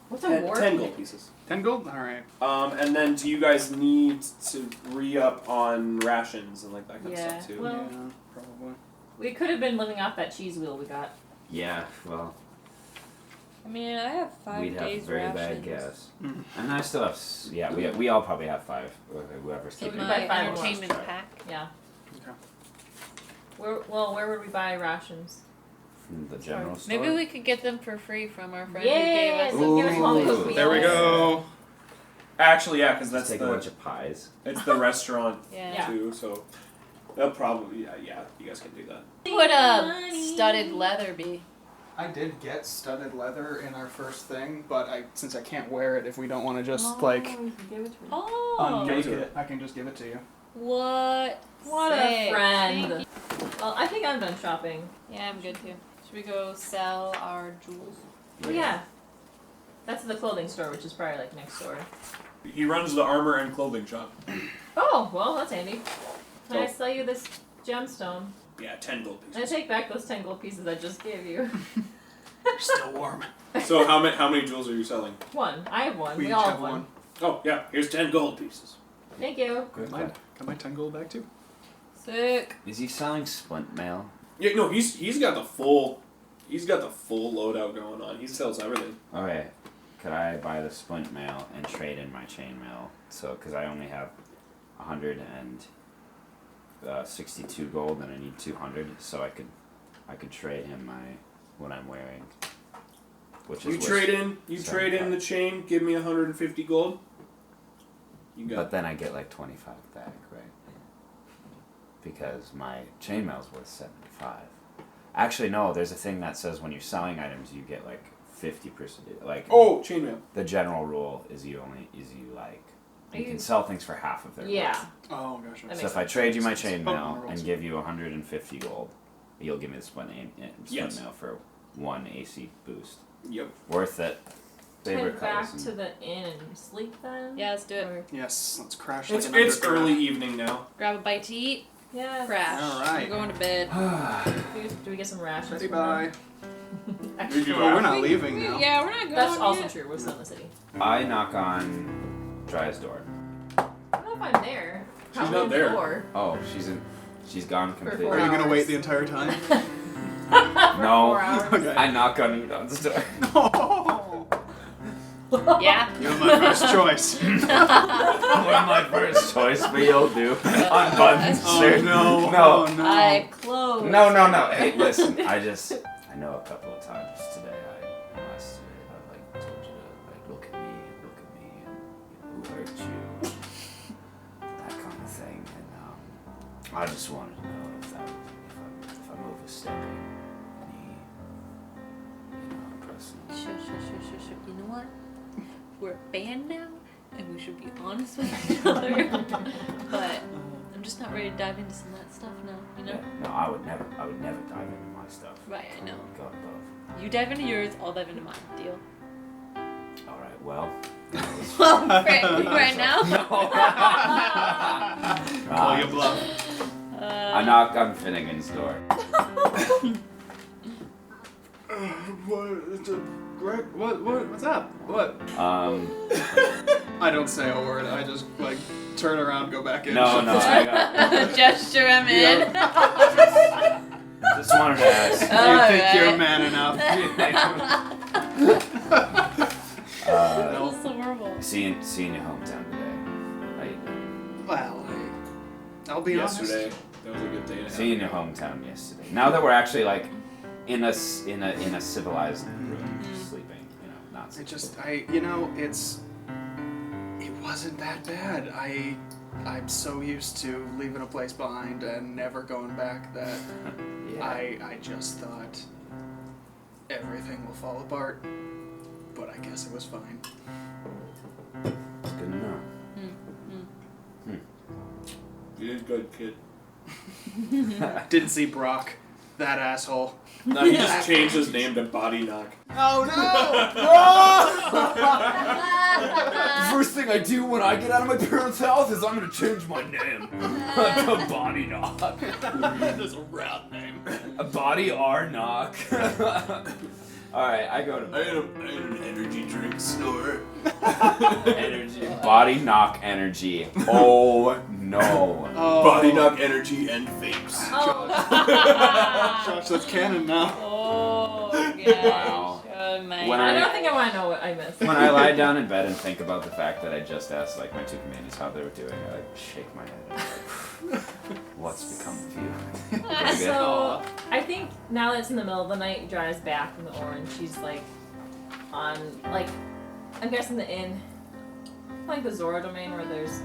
What's a 10 war? 10 gold pieces. 10 gold? Alright. And then do you guys need to re-up on rations and like that kind of Yeah. stuff too? Well- Yeah, probably. We could have been living off that cheese wheel we got. Yeah, well, I mean, I have 5 we'd have a days very rations. bad guess. Mhm. And I still have, we all probably have 5, or whoever's In keeping we my buy 5 entertainment more. pack. Yeah. Okay. Where would we buy rations? From the general store. Maybe we could get them for free from our friend Yeah, who gave us. so give us one of those Ooh. meals. There we go. Actually, yeah, because Let's that's take a bunch of pies. it's the restaurant Yeah. too. So they'll probably yeah, you guys can do that. What would studded leather be? I did get studded leather in our first thing, but since I can't wear it, if we don't want to just like you can give it to me. Oh. unmake Give it to it, I can just give it to you. What? What a Sick. friend. Thank Well, I think I'm done shopping. Yeah, I'm good too. Should we go sell our jewels? Oh, yeah. That's the clothing store, which is probably like next door. He runs the armor and clothing shop. Oh, well, that's handy. Can I Oh. sell you this gemstone? Yeah, 10 gold And I pieces. take back those 10 gold pieces I just gave you. You're still warm. So how many jewels are you selling? 1. I have 1. We We, each all have have 1. one. Oh yeah, here's 10 gold pieces. Thank you. Good. Can my 10 gold back too? Sick. Is he selling splint mail? Yeah, no, he's got the full loadout going on. He sells everything. Okay. Could I buy the splint mail and trade in my chain mail? So, because I only have 162 gold and I need 200, so I could trade him what I'm wearing. Which is You trade in the 75. chain. Give me 150 gold. You got. But then I get like 25 back, right? Because my chainmail's worth 75. Actually, no. There's a thing that says when you're selling items, you get like 50%. Like chainmail. the general rule is you can sell things for half of their Yeah. worth. Oh, gotcha. That So makes if I trade you my sense. chainmail Spoken rules. and give you 150 gold, you'll give me the splint Yes. mail for 1 AC boost. Yep. Worth it. Favorite Head back colors. to the inn and sleep then? Yeah, let's do it. Or- Yes, let's crash It's like an it's undergrad. early evening now. Grab a bite to eat. Yeah. Crash. All right. We're going to bed. Do we get some rations? Ready, from bye. them? Did you Well, we're ask? not leaving now. Yeah, we're not going. That's also yet. true. We're still in the city. I knock on Dry's door. I don't know if I'm there. She's Probably not there. Door. Oh, she's gone completely. Are you gonna hours. wait the entire time? No. 4 hours. Okay. I knock on Udon's door. Yeah. You're my first choice. You're my first choice, but you'll do. Unbuttoned Oh shirt. no. No. Oh, no. I close. No. Hey, listen. I know a couple of times today. Last today, I told you to look at me, and who hurt you, that kind of thing. And I just wanted to know if I'm overstepping any personal. Sure. You know what? We're a band now, and we should be honest with each other. But I'm just not ready to dive into some of that stuff now. You know? No, I would never dive into my stuff. Right. I know. God above. You dive into yours, I'll dive into mine. Deal? All right. Well. Well, right now. Call you bluff. I knock on Finnegan's door. What's up? What? I don't say a word. I just like turn around, go back in. No, shut no. the door. I got. Gesture him in. Just wanted to ask. Do you think you're Alright. man enough? That No. was so horrible. Seeing your hometown today. How you doing? Well, I'll be Yesterday, honest. that was a good day to Seeing your hometown yesterday. Now that we're actually like in a civilized room, sleeping, not. It just, it wasn't that bad. I'm so used to leaving a place behind and never going back that Yeah. I just thought everything will fall apart. But I guess it was fine. Good enough. You did good, kid. Didn't see Brock, that asshole. No, he just changed his name to Body Knock. Oh no! First thing I do when I get out of my parents' house is I'm gonna change my name to Body Knock. That's a rad name. A Body R Knock. Alright, I go to I had an energy drink store. energy. Body Knock Energy. Oh no. Oh. Body Knock Energy and vapes. Josh, that's canon now. Oh, gosh. Wow. Oh, my When I don't think I want to know what I missed. When I lie down in bed and think about the fact that I just asked like my two companions how they were doing, I shake my head. And I'm like, what's become of you? Very good. So I think now that it's in the middle of the night, Dry's back from the orange. She's like on I'm guessing the inn, like the Zora domain where there's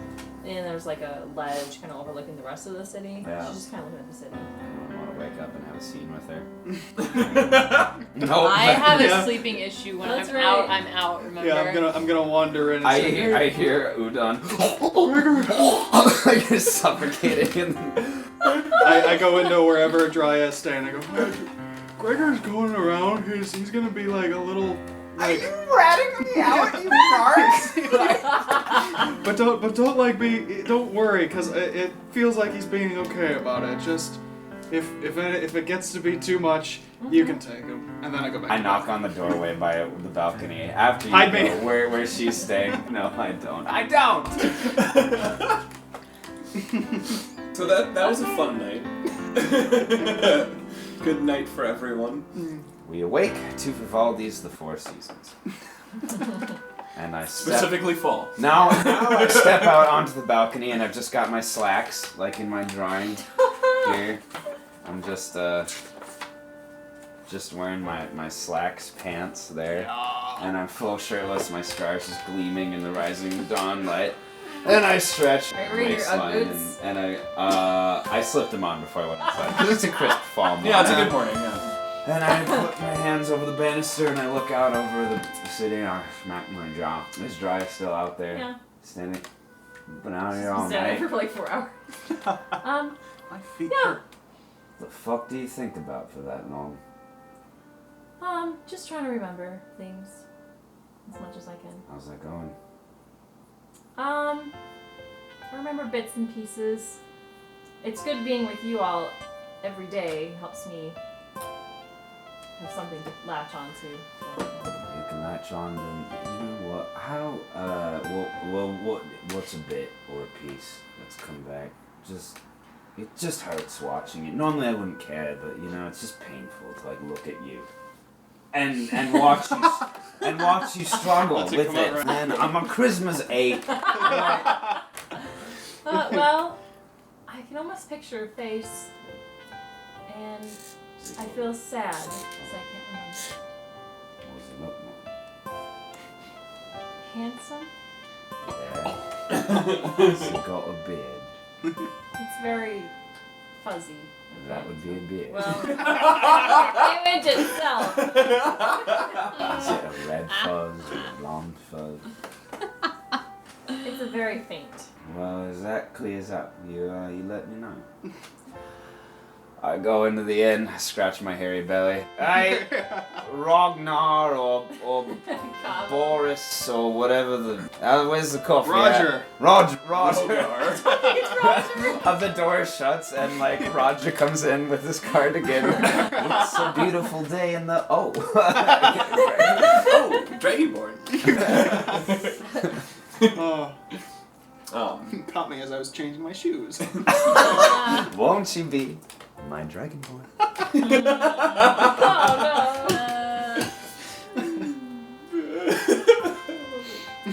like a ledge kind of overlooking the rest of the city. Yeah. She's just kind of looking at the city. I don't want to wake up and have a scene with her. No, I have Yeah. a sleeping issue when That's I'm right. out. I'm out. Remember? Yeah, I'm gonna wander in. And I say, hear Udon like suffocating. I go into wherever Dry is staying. I go, Gregor's going around. He's gonna be like a little. Like, ratting me out, you narcs? but don't like be. Don't worry, cause it feels like he's being okay about it. Just if it gets to be too much, you can take him. And then I go back. I to knock bed. on the doorway by the balcony after you Hide go me. where she's staying. No, I don't. I don't. So that was a fun night. Good night for everyone. We awake to Vivaldi's The Four Seasons. And I Specifically fall. Now I step out onto the balcony and I've just got my slacks, like in my drawing here. I'm just wearing my slacks pants there. And I'm full shirtless, my scarf is gleaming in the rising dawn light. And I stretch Are you wearing your Ugg waistline boots? and I slipped them on before I went outside. Because it's a crisp fall morning. Yeah, it's a good morning, yeah. And I put my hands over the banister and I look out over the city and I smack my jaw. Is Dry still out there? Yeah. Standing. Been out here all She's down night. there for like 4 hours. My feet Yeah. hurt. The fuck do you think about for that long? Just trying to remember things as much as I can. How's that going? I remember bits and pieces. It's good being with you all every day. Helps me have something to latch onto. You can latch on to, you know what, what's a bit or a piece that's come back? It just hurts watching it. Normally I wouldn't care, but you know, it's just painful to like look at you. And watch you struggle with it. Right. Man, I'm on Christmas 8. Well, I can almost picture a face, and I feel sad, so I can't remember. What does it look like? Handsome? Yeah. Has he got a beard? It's very fuzzy. That would be a beard. Well, image itself. Is it a red fuzz or a blonde fuzz? It's a very faint. Well, as that clears up, you let me know. I go into the inn, scratch my hairy belly. Ragnar or Boris or whatever the... where's the coffee Roger. at? Roger. The door shuts and like Roger comes in with his cardigan. It's a beautiful day in the... Oh, Dragonborn. Caught me as I was changing my shoes. won't you be my dragonborn?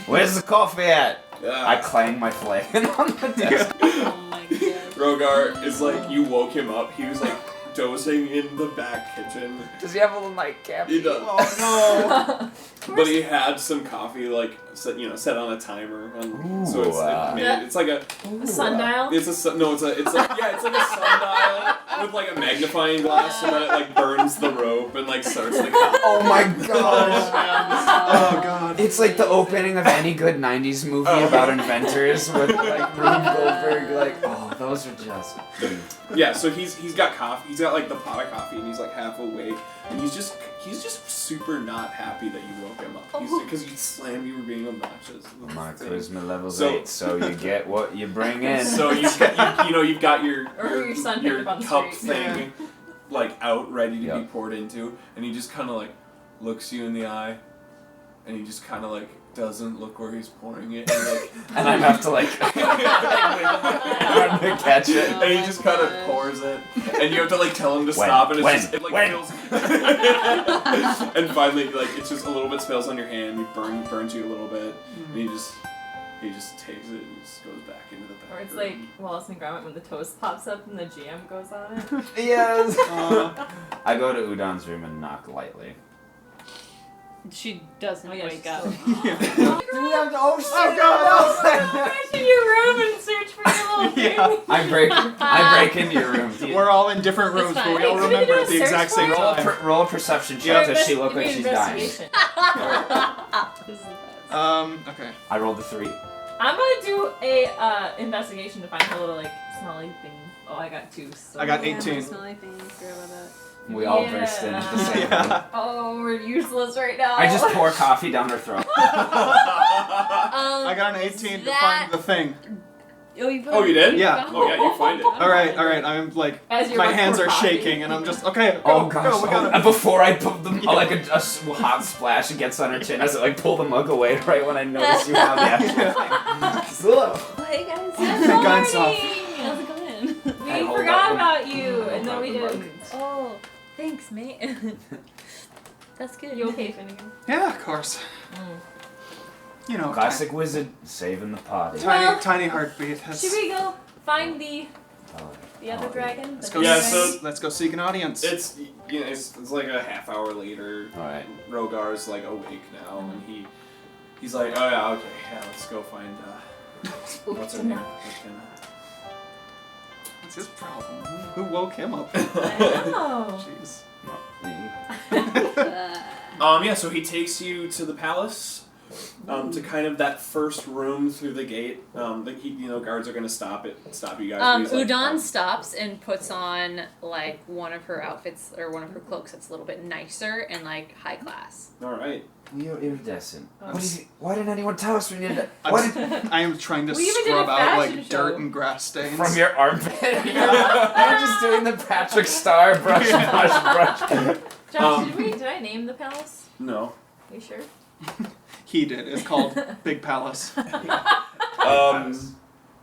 Where's the coffee at? I clang my flagon on the desk. Oh my god. Rogar is like, you woke him up. He was like dozing in the back kitchen. Does he have a little nightcap? He does. Oh But he had some coffee like set on a timer. So it's like a sundial? It's like a sundial with like a magnifying glass so that it like burns the rope and like starts the coffee. Oh my gosh. Oh god. It's like the opening of any good 90s movie about inventors with like Rube Goldberg, like, oh, those are just... Yeah, so he's got coffee. He's got like the pot of coffee, and he's like half awake, and he's just super not happy that you woke him up. Because you slammed, you were being obnoxious. My charisma level's So- 8, so you get what you bring in. So you've got your Or your son picked up on the cup street. thing like out ready to be Yep. poured into, and he just kind of like looks you in the eye, and he just kind of like doesn't look where he's pouring it, and, like, And I have to like arm to catch it. and he just kind of pours it, and you have to like tell him to stop, and it fills. And finally, like it's just a little bit spills on your hand, it burns you a little bit, and he just takes it and just goes back into the back. Or it's like Wallace and Gromit when the toast pops up and the jam goes on it. Yes. I go to Udon's room and knock lightly. She doesn't Oh, yeah, wake she's up. Do we have to? Oh Rush in your room and search for your little thing. I break into your room. We're all in different It's rooms, but fine. we all Hey, can we remember do a at the search exact same for it? time. Roll a perception check. Does she look like she's dying? This is the best. Okay. I rolled a 3. I'm gonna do a investigation to find her little like smelly thing. Oh, I got 2. So. I got Yeah, 18. smelly things. Forgot about that. We all burst in at the same Yeah. time. Oh, we're useless right now. I just pour coffee down her throat. I got an 18 to find the thing. Oh, you Oh, you did? Yeah. Oh yeah, you find it. All right. I'm like, As you're my about to hands pour are coffee. shaking, and I'm just okay. Oh Go, gosh! we got And before I put them, like a hot splash gets on her chin, as I like pull the mug away right when I notice you have the actual thing. Oh, hey guys. Good Guns off. morning. How's it going? We I hold forgot up the- about you, I and then hold we up the didn't. Oh, thanks, mate. That's good. You okay, Finnegan? Yeah, of course. You know, Classic wizard saving the party. Well, tiny heartbeat. That's- Should we go find the other Oh, dragon? Let's The go. Yeah, dragon? so- Let's go seek an audience. It's it's like a half hour later. All right. Rogar's like awake now, and he's like, oh yeah, okay, yeah, let's go find what's her name? What's his problem? Who woke him up? I know. Jeez. Yeah, so he takes you to the palace, to kind of that first room through the gate. Guards are gonna stop you guys. But he's like, Udon stops and puts on like one of her outfits or one of her cloaks that's a little bit nicer and like high class. All right. You're iridescent. Why didn't anyone tell us we needed that? I am trying to We even did scrub a out fashion like show. dirt and grass stains. From your armpit? You're just doing the Patrick Star brush. Josh, did I name the palace? No. Are you sure? He did. It's called Big Palace.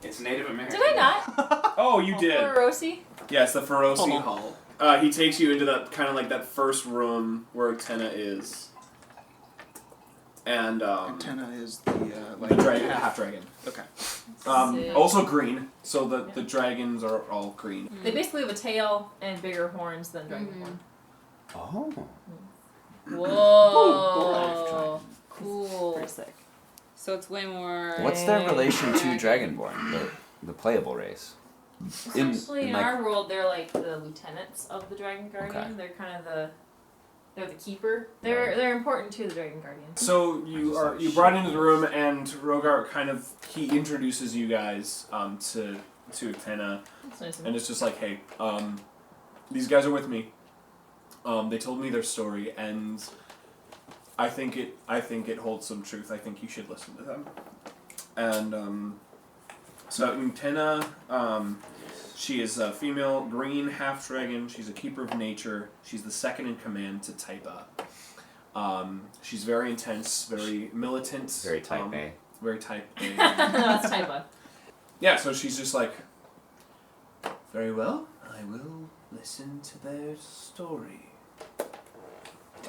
It's Native American. Did I not? Oh, you did. Feroci? Yes, the Feroci Hold on. Hall. He takes you into that kind of like that first room where Tenna is. And Antenna is the the dragon, half dragon. Okay. Sick. Also green, so the dragons are all green. They basically have a tail and bigger horns than Dragonborn. Oh. Whoa. Cool. Pretty sick. So it's way more. What's their relation to Dragonborn, the playable race? Essentially, in like- our world, they're like the lieutenants of the Dragon Guardian. Okay. They're kind of they're the keeper. They're important to the Dragon Guardian. So you brought into the room, and Rogar he introduces you guys to Tenna, That's nice of and him. it's just like, hey, these guys are with me. They told me their story, and I think it holds some truth. I think you should listen to them. And so Tenna, she is a female green half dragon. She's a keeper of nature. She's the second in command to Taipa. She's very intense, very militant. Very type A. Very type A. No, that's Taipa. Yeah, so she's just like, very well, I will listen to their story.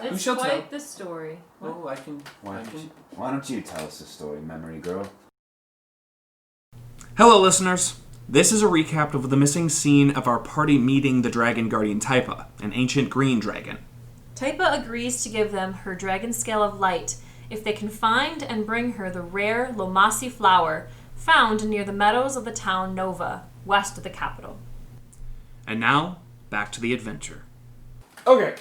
Who It's shall quite tell? the story. What? Oh, I can. Why don't you tell us the story, memory girl? Hello, listeners. This is a recap of the missing scene of our party meeting the Dragon Guardian Taipa, an ancient green dragon. Taipa agrees to give them her dragon scale of light if they can find and bring her the rare Lomasi flower found near the meadows of the town Nova, west of the capital. And now, back to the adventure. Okay.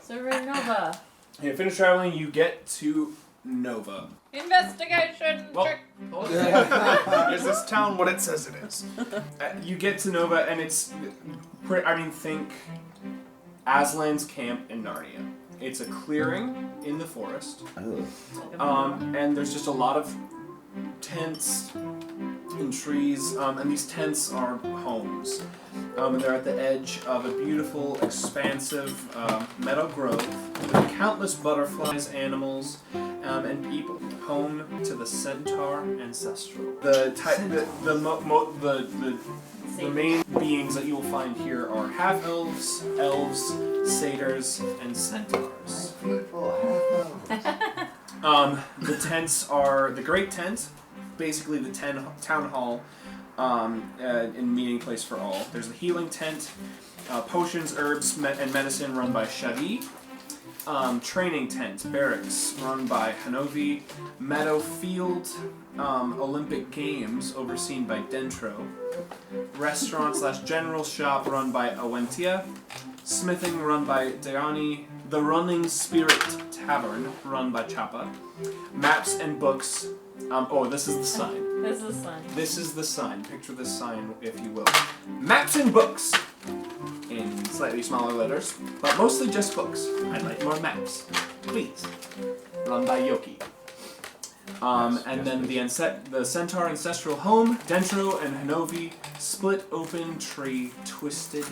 So we're in Nova. You finish traveling, you get to Nova. Investigation. Well, check. Is this town what it says it is? You get to Nova, and it's, think Aslan's camp in Narnia. It's a clearing in the forest, Oh. and there's just a lot of tents and trees, and these tents are homes. And they're at the edge of a beautiful, expansive meadow grove with countless butterflies, animals, and people. Home to the centaur ancestral. The main beings that you will find here are half elves, elves, satyrs, and centaurs. The tents are the Great Tent, basically the town hall. In meeting place for all. There's the healing tent, potions, herbs, and medicine run by Shavi. Training tent, barracks run by Hanovi. Meadow field, Olympic Games overseen by Dentro. Restaurant/general shop run by Awentia. Smithing run by Dayani. The Running Spirit Tavern run by Chapa. Maps and books. This is the sign. This is the sun. This is the sign. Picture this sign, if you will. Maps and books! In slightly smaller letters, but mostly just books. I'd like more maps. Please. Run by Yoki. And then the Centaur Ancestral Home, Dentro and Hanovi, Split Open Tree, Twisted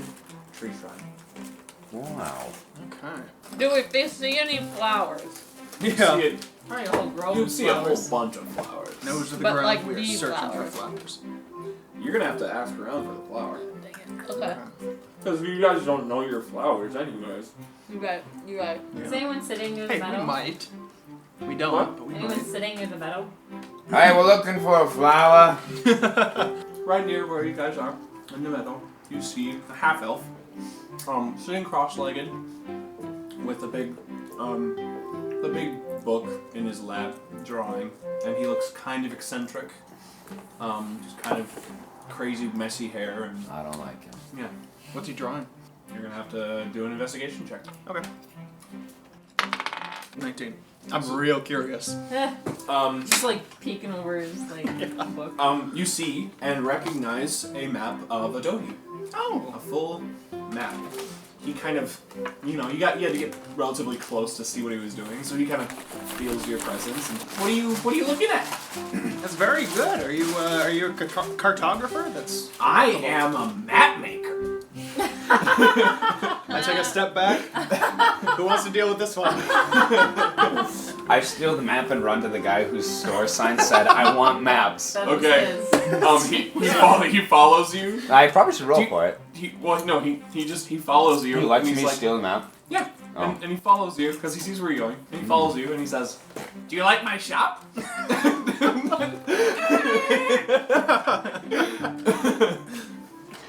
Tree Shrine. Wow. Okay. Do we see any flowers? You see it. Probably a whole grove You of see a whole flowers. bunch of flowers. Nose to the But, ground. like, We're the searching flowers. for flowers. You're gonna have to ask around for the flower. Okay. Because you guys don't know your flowers anyways. You got. Is anyone sitting near the Hey, we meadow? might. We don't, What? but we Anyone might. sitting near the meadow? Hey, we're looking for a flower. Right near where you guys are, in the middle, you see a half elf, sitting cross-legged, with a big book in his lap, drawing, and he looks kind of eccentric, just kind of crazy, messy hair, and I don't like him. yeah, What's he drawing? you're gonna have to do an investigation check. Okay. 19. I'm real curious. Just like peeking over his book. You see and recognize a map of Adohi. Oh. A full map. He kind of, you had to get relatively close to see what he was doing, so he kind of feels your presence. And what are you looking at? That's very good. Are you a cartographer? That's. I am a map maker. That's take a step back. Who wants to deal with this one? I steal the map and run to the guy whose store sign said, "I want maps." That's Okay. his. He follows you. I probably should roll Do you- for it. He follows you. He lets and me he's like, steal the map. Yeah. Oh. And he follows you because he sees where you're going. And he follows you and he says, "Do you like my shop?"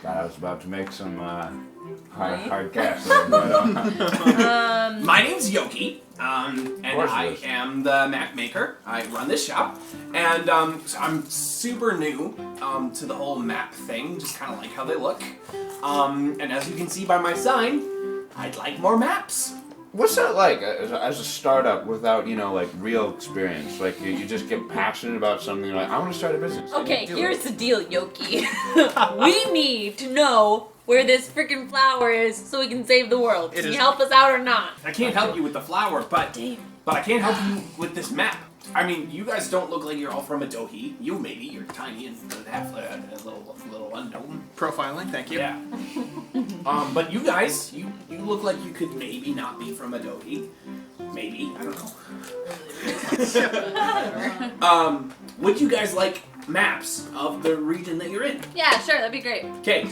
Thought I was about to make some Money? hard cash there, but My name's Yoki, and course I it is. am the map maker. I run this shop, and so I'm super new to the whole map thing. Just kind of like how they look. And as you can see by my sign, I'd like more maps. what's that like as a startup without like real experience? Like you just get passionate about something. You're like, I want to start a business. and Okay, you do here's it. the deal, Yoki. We need to know where this freaking flower is so we can save the world. Can you help us out or not? I can't help you with the flower, but I can help you with this map. I mean, you guys don't look like you're all from Adohi. You maybe, you're tiny and half a little unknown. Profiling, thank you. Yeah. But you guys, you look like you could maybe not be from Adohi. Maybe, I don't know. Would you guys like maps of the region that you're in? Yeah, sure, that'd be great. Okay.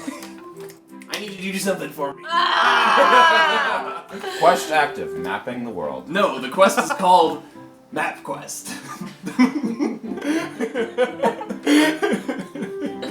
I need you to do something for me. Quest active, mapping the world. No, the quest is called Map Quest.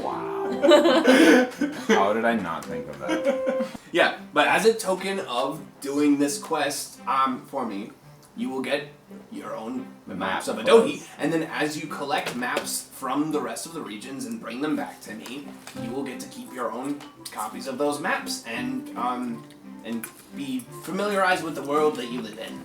Wow. How did I not think of that? Yeah, but as a token of doing this quest for me, you will get your own maps of Adohi, and then as you collect maps from the rest of the regions and bring them back to me, you will get to keep your own copies of those maps and be familiarized with the world that you live in.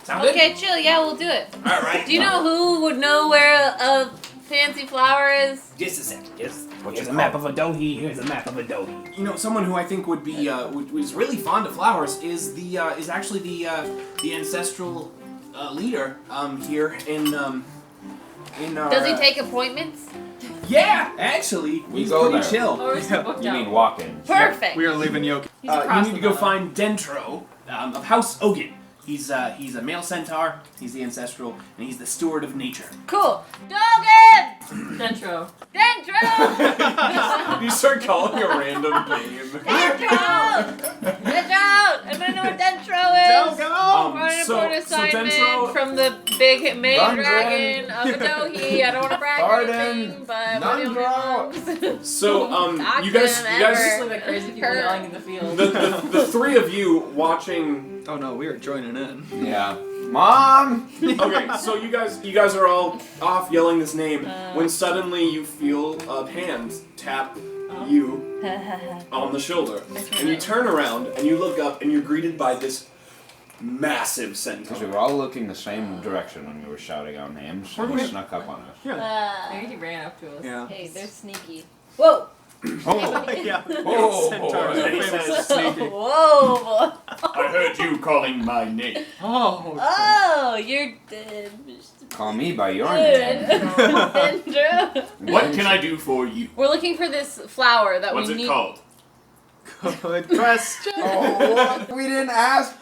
Sound good? Okay, chill, yeah, we'll do it. All right. Do you know who would know where a fancy flower is? Just a second. Here's What's a it map called? of Adohi. Here's a map of Adohi. You know, someone who I think would be was really fond of flowers is actually the ancestral leader here in our. Does he take appointments? Yeah, actually, We he's go pretty there. chill. Or is he booked You out? mean walk-in? Perfect. We are leaving Yoki. He's across You need to the go middle. find Dentro of House Ogun. He's a male centaur. He's the ancestral, and he's the steward of nature. Cool. Dogan! Dentro. Dentro! You start calling a random name. Dentro! Dentro! Everybody know where Dentro is? We're on an so important assignment Dentro- from the big main Dundren. dragon of Adohi. I don't want to brag or Pardon. anything, but Dundro. we're So Talk you to guys, him you guys, Just like the crazy people yelling in the field. the three of you watching. Oh no, we are joining in. Yeah. Mom! Okay, so you guys are all off yelling this name when suddenly you feel a hand tap you on the shoulder, and you turn around and you look up and you're greeted by this massive Because we centaur. were all looking the same direction when we were shouting out names, and he snuck up on us. Maybe he ran up to us. Yeah. Hey, they're sneaky. Whoa! Oh! Yeah. Oh, Centaurs boy. are famous sneaky. Whoa! boy. I heard you calling my name. Oh. Oh, you're dead. Call me by your name. Dendro. What can I do for you? We're looking for this flower that What's we it need. called? Good question. Oh, we didn't ask.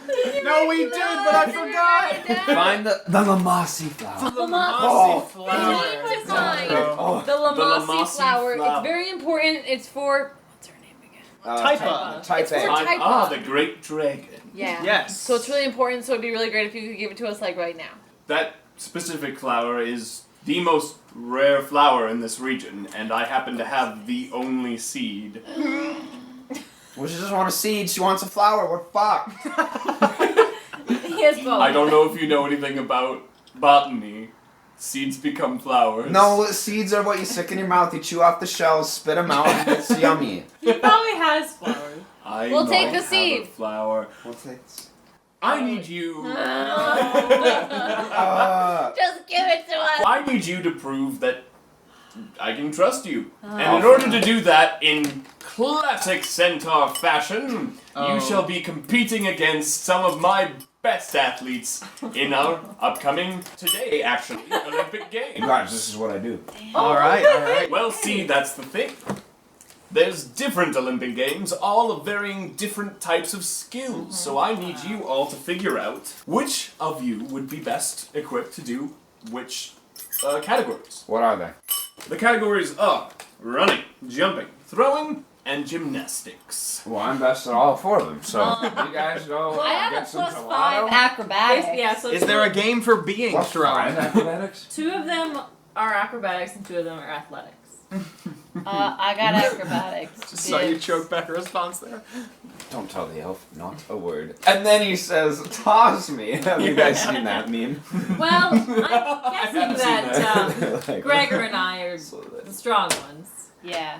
No, we did, but I forgot. Find the Lamasi flower. Oh, We need to find Oh. the Lamasi Lamasi flower. flower. It's very important. It's for. What's her name again? Taipa. It's for Taipa. Taipa. The great dragon. Yeah. Yes. So it's really important. So it'd be really great if you could give it to us like right now. That specific flower is the most rare flower in this region, and I happen to have the only seed. Well, she doesn't want a seed, she wants a flower. We're fucked. He has both. I don't know if you know anything about botany. Seeds become flowers. No, seeds are what you stick in your mouth. You chew off the shells, spit them out, and it's yummy. He probably has flowers. We'll take the have seed. A flower. We'll take. I need you. Just give it to us. I need you to prove that I can trust you. And in order to do that, in classic centaur fashion, you shall be competing against some of my best athletes in our upcoming, today actually, Olympic Games. Guys, this is what I do. All right. Well, see, that's the thing. there's different Olympic Games, all of varying different types of skills. So I need you all to figure out which of you would be best equipped to do which categories. What are they? The categories are running, jumping, throwing, and gymnastics. Well, I'm best at all 4 of them, so you guys go I have get a some +5 gelato. acrobatics. Yeah, so Is there a game for being +5 strong? acrobatics? 2 of them are acrobatics and 2 of them are athletics. I got acrobatics. Just saw you Yes. choke back a response there. Don't tell the elf, not a word. And then he says, toss me. Have you guys seen that meme? Well, I'm guessing that Like- Gregor and I are So that- the strong ones. Yeah.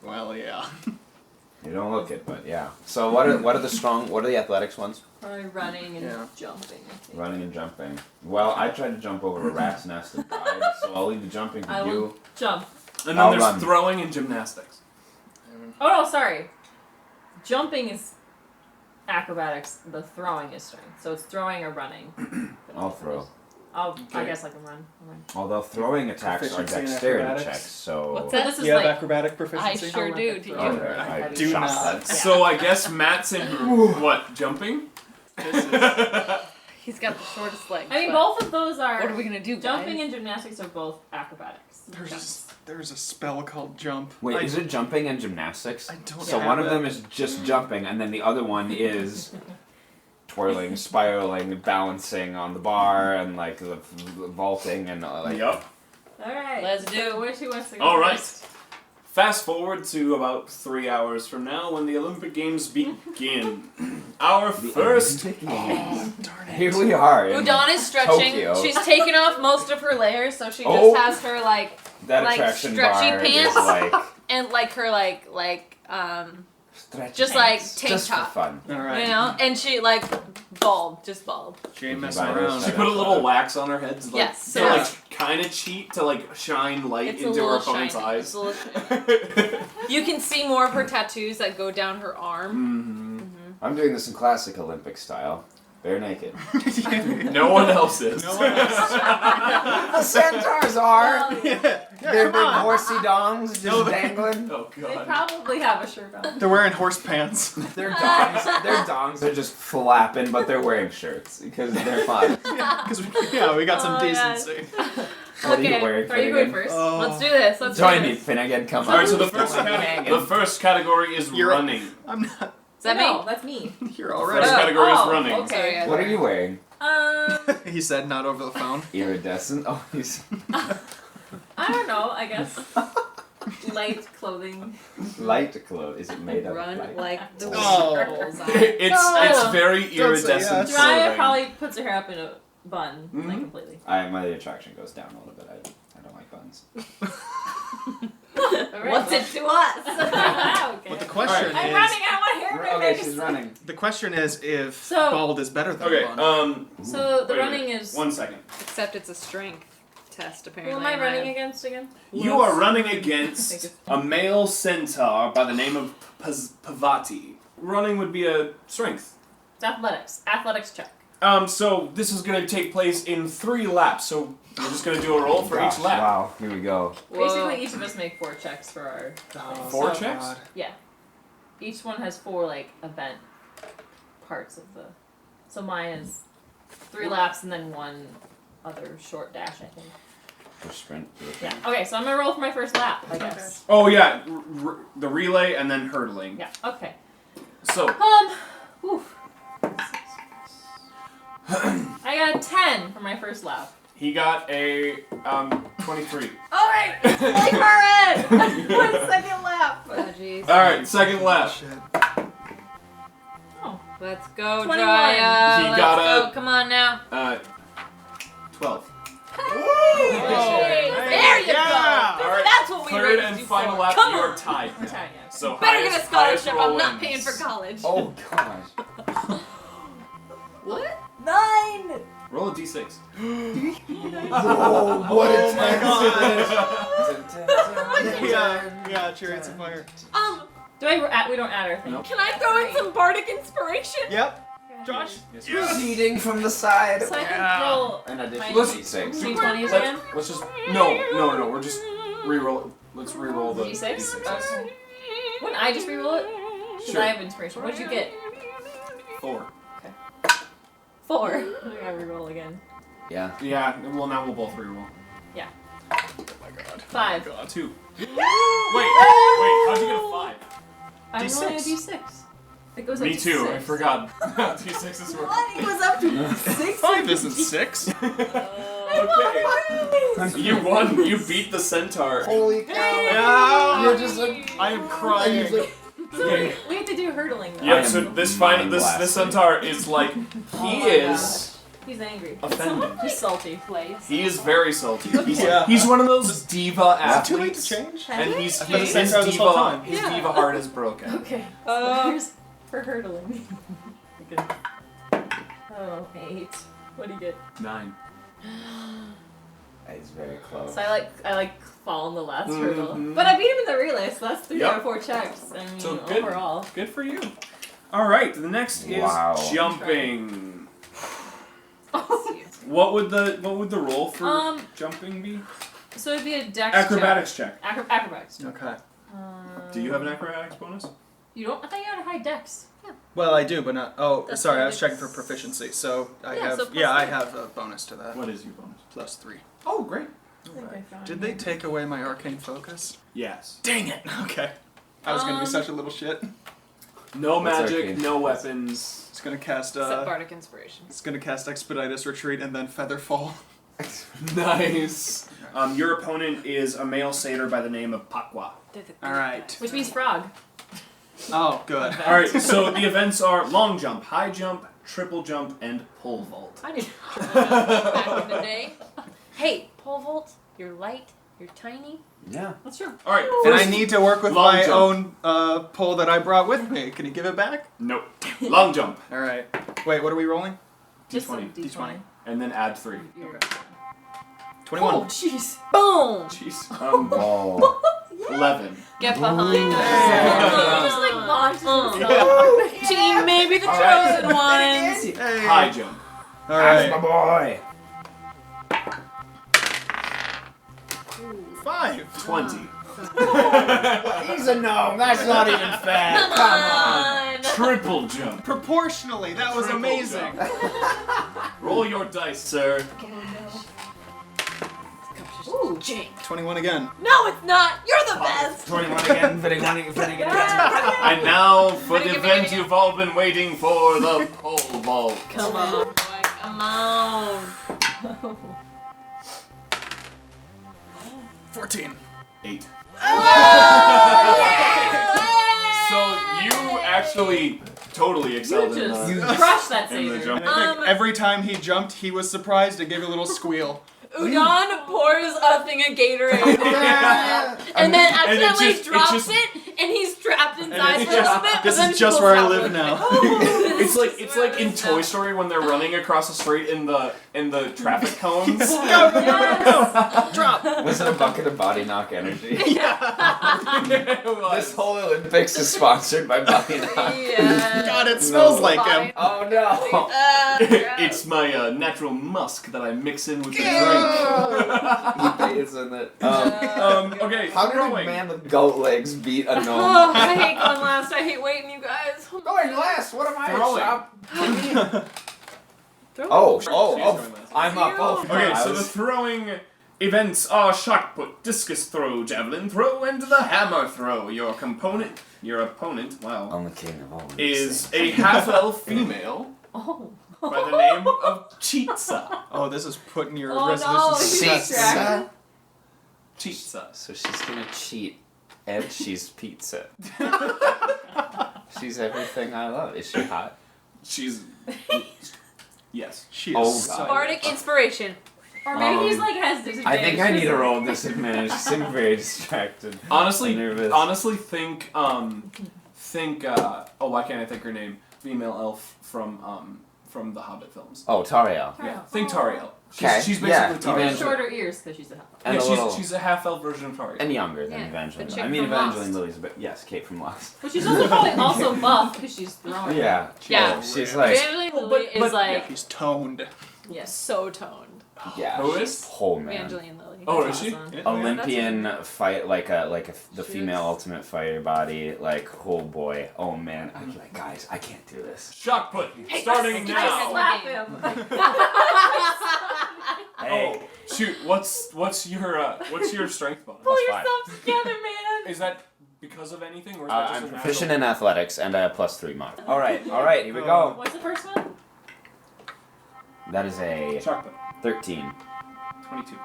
Well, yeah. You don't look it, but yeah. So what are the athletics ones? Probably running and Yeah. jumping, I think. Running and jumping. Well, I tried to jump over a rat's nest and died, so I'll leave the jumping I to will you. jump. And then I'll there's run. throwing and gymnastics. Oh no, sorry. Jumping is acrobatics. The throwing is strength. So it's throwing or running. I'll throw. I Okay. guess I can run. I'll run. Although throwing attacks are Proficiency in dexterity acrobatics. checks, so... What's But that? this is You have like acrobatic I proficiency? sure do. Olympic Do you? throw. Okay, I I do shot not. that. So I guess Matt's in what, jumping? He's got the shortest legs. I mean, but both of those are. What are we gonna do, guys? Jumping and gymnastics are both acrobatics. There's a spell called jump. Wait, I, is it jumping and gymnastics? I don't So have one of it. them is just jumping, and then the other one is twirling, spiraling, balancing on the bar, and like the vaulting and like. Yup. All right. Let's do So which who wants to go All right. first? Fast forward to about 3 hours from now when the Olympic Games begin. Our first. Here we are. in Udon is stretching. Tokyo. She's taken off most of her layers, so she just Oh. has her like That like attraction stretchy bar pants. is like and like her stretchy just pants. like tank just top. for fun. Alright. you know, and she like bald, just bald. She ain't Did you messing buy around. this? She put a little wax on her head to, like, Yes, to so- like kind of cheat to like shine light It's a into her little opponent's shiny. eyes. It's a little You can see more of her tattoos that go down her arm. I'm doing this in classic Olympic style. Bare naked. No one else is. No one else. The centaurs are! Yeah, Their big come on. horsey dongs just No, they- dangling. Oh They god. probably have a shirt on. They're wearing horse pants. Their dongs are just flapping, but they're wearing shirts because they're fun. Because we got some Oh, yeah. decency. What are you Okay, wearing, Are you going Finnegan? first? Oh. Let's do this. Let's Join do me, this. Finnegan. Come on. Alright, so the Don't first, leave me hanging. the first category is You're- running. I'm not Is that no, me? that's me. here First already. category is Oh, running. okay. What are you wearing? He said not over the phone. Iridescent. Oh, he's I don't know. I guess light clothing. light clothes. Is it made of Run light? like the Oh. wind. It's very Don't say iridescent yes. Jaya clothing. probably puts her hair up in a bun, like Mhm. completely. My attraction goes down a little bit. I don't like buns. All right, What's it to us? okay. But the question I'm is, running out of my hair. Okay, she's running. the question is if So- bald is better than Okay, blonde. So the wait a running minute. is. 1 second. Except it's a strength test, Who apparently. am I and running have- against again? You are running against a male centaur by the name of Pavati. Running would be a strength. It's athletics. Athletics check. So this is going to take place in 3 laps. So we're just going to do a roll for Gosh, each lap. Wow, here we go. Whoa. Basically, each of us make 4 checks for our. Oh, 4 God. checks? Yeah. Each one has 4 like event parts of the. So mine is 3 laps and then 1 other short dash, I think. For sprint. Yeah. Okay, so I'm gonna roll for my first lap, I guess. Oh yeah, the relay and then hurdling. Yeah. Okay. So Oof. I got a 10 for my first lap. he got a 23. All right. Like Harren. One second lap. Oh, jeez. All right, second lap. Shit. Oh. Let's go, 21. Drya. He Let's got go. a- Come on now. 12. Hey. There you Yeah. go. All right, That's what we Third raised and you final for. lap, Come you're on. tied. I'm tired, yeah. So Better get a highest scholarship. roll I'm not wins. paying for college. Oh gosh. What? 9. Roll a d6. Oh, what a Yeah, chariots of fire. Do we don't add our thing. Nope. Can I throw in some bardic inspiration? Yep. Josh? Receding from the side. So I can roll An additional Let's- d6. D20s again. Let's just no. We're just re-roll. Let's re-roll the D6? Okay. Wouldn't I just reroll it? Because Sure. I have inspiration. What did you get? 4. 4. I gotta reroll again. Yeah. Yeah, well now we'll both reroll. Yeah. Oh my god. 5. 2. Wait, how'd you get a 5? I'm D6. rolling a D6. It goes up Me to too, 6. I forgot. D6 work. What? It goes up to 6? 5 isn't 6. Okay. You won. You beat the centaur. Holy cow. Yeah. You're just like. I am crying. So we have to do hurdling though. Yeah, I so am this mind-blasted. this centaur is like he is He's angry. offended. He's salty. He is very salty. Yeah. He's one of those diva Is it too late to athletes, change? and he's I've been a his centaur this whole time. diva heart is broken. Okay. Here's for hurdling. Okay. Oh, 8. What do you get? 9. It's very close. So I like fall in the last hurdle. Mhm. But I beat him in the relay, so that's 3 Yep. out of 4 checks. I mean, So good. overall. Good for you. All right. The next is Wow. jumping. What would the roll for jumping be? So it'd be a dex Acrobatics check. check. Acrobatics. Okay. Do you have an acrobatics bonus? You don't? I thought you had a high dex. Well, I do, but not. Oh, That's sorry, what I was it's- checking for proficiency. So I Yeah, have. so plus Yeah, I 3. have a bonus to that. What is your bonus? +3. Oh, great. Did they take away my arcane focus? Yes. Dang it. Okay. I was gonna be such a little shit. No What's magic, arcane no focus? weapons. It's gonna cast. Except Bardic Inspiration. It's gonna cast Expeditious Retreat and then Feather Fall. Nice. Your opponent is a male satyr by the name of Pakwa. All right. Which means frog. Oh, good. All right. So the events are long jump, high jump, triple jump, and pole vault. I need. Back in the day. Hey, pole vault, you're light, you're tiny. Yeah. That's true. All right. And I First, need to work with long my jump. own pole that I brought with me. Can you give it back? Nope. Long jump. All right. Wait, what are we rolling? Just D20. a D20. And then add 3. Okay. 21. Oh, jeez. Boom! Jeez. Whoa. 11. Get behind He us. just like launched himself. Team, maybe the All right. chosen ones. Hey. High jump. All That's my right. boy. 5. 20. He's a gnome. That's not even fair. Come on. Triple jump. Proportionally, that was Triple amazing. Roll your dice, sir. Ooh, Jake. 21 again. No, it's not. You're the best. 21 again. Fitting again. And now for the Gimme, event gimme. you've all been waiting for, the pole vault. Come on, boy. Come on. 14. 8. So you actually totally excelled You in just the, crushed that in the satyr. jump. And I think every time he jumped, he was surprised and gave a little squeal. Udon pours a thing of Gatorade and then accidentally it drops just- it, and he's trapped inside it for a little just- bit. but This then is he just pulls where I out live with now. it. It's like in Toy Story when they're running across the street in the traffic cones. Drop. Was it a bucket of body knock energy? It was. This whole Olympics is sponsored by Body Knock. Yeah. God, it smells like him. Oh no! It's my natural musk that I mix in with the drink. He bathes in it. Okay, How did a throwing. man with goat legs beat a gnome? Oh, I hate going last. I hate waiting, you guys. Going last. What am I? Throwing. Stop. She's Oh! going last. I'm up. Oh, Okay, I so the was- throwing events are shot put, discus throw, javelin throw, and the hammer throw. Your opponent, wow, I'm the king of all. is a half-elf female Oh. by the name of Chitsa. Oh, this is putting your Oh, resolutions no, to he's test. distracted. Chitsa. So she's gonna cheat, and she's pizza. She's everything I love. Is she hot? She's yes. She is Oh, so God. Bardic inspiration. Or maybe he's like has disadvantage. I think I need to roll disadvantage. I'm very distracted. Honestly, I'm nervous. think oh, why can't I think her name? Female elf from the Hobbit films. Oh, Tariel. Yeah, think Tariel. Okay, She's yeah, basically Tariel. even- Shorter ears because she's a help. And Yeah, a little, she's a half-elf version of Tariel. and younger than Yeah, Evangeline. the chick I mean, from Evangeline Lost. Lily's a bit. Yes, Kate from Lost. But she's also probably also buff because she's throwing. Yeah. Yeah. Oh, she's like. Evangeline Lilly is like. He's toned. Yes. So toned. Yeah. Who is? Oh man. Evangeline Lilly. Oh, is she? Awesome. Olympian fight the female ultimate fighter body, like oh boy, oh man, guys, I can't do this. Shock put. Starting now. Slap him. Hey, Oh, shoot. What's your strength bonus? Pull five. yourself together, man. Is that because of anything, or is that just I'm a proficient natural? in athletics and I have +3 mod. All right, here we go. What's the first one? That is a Shock put. 13. 22.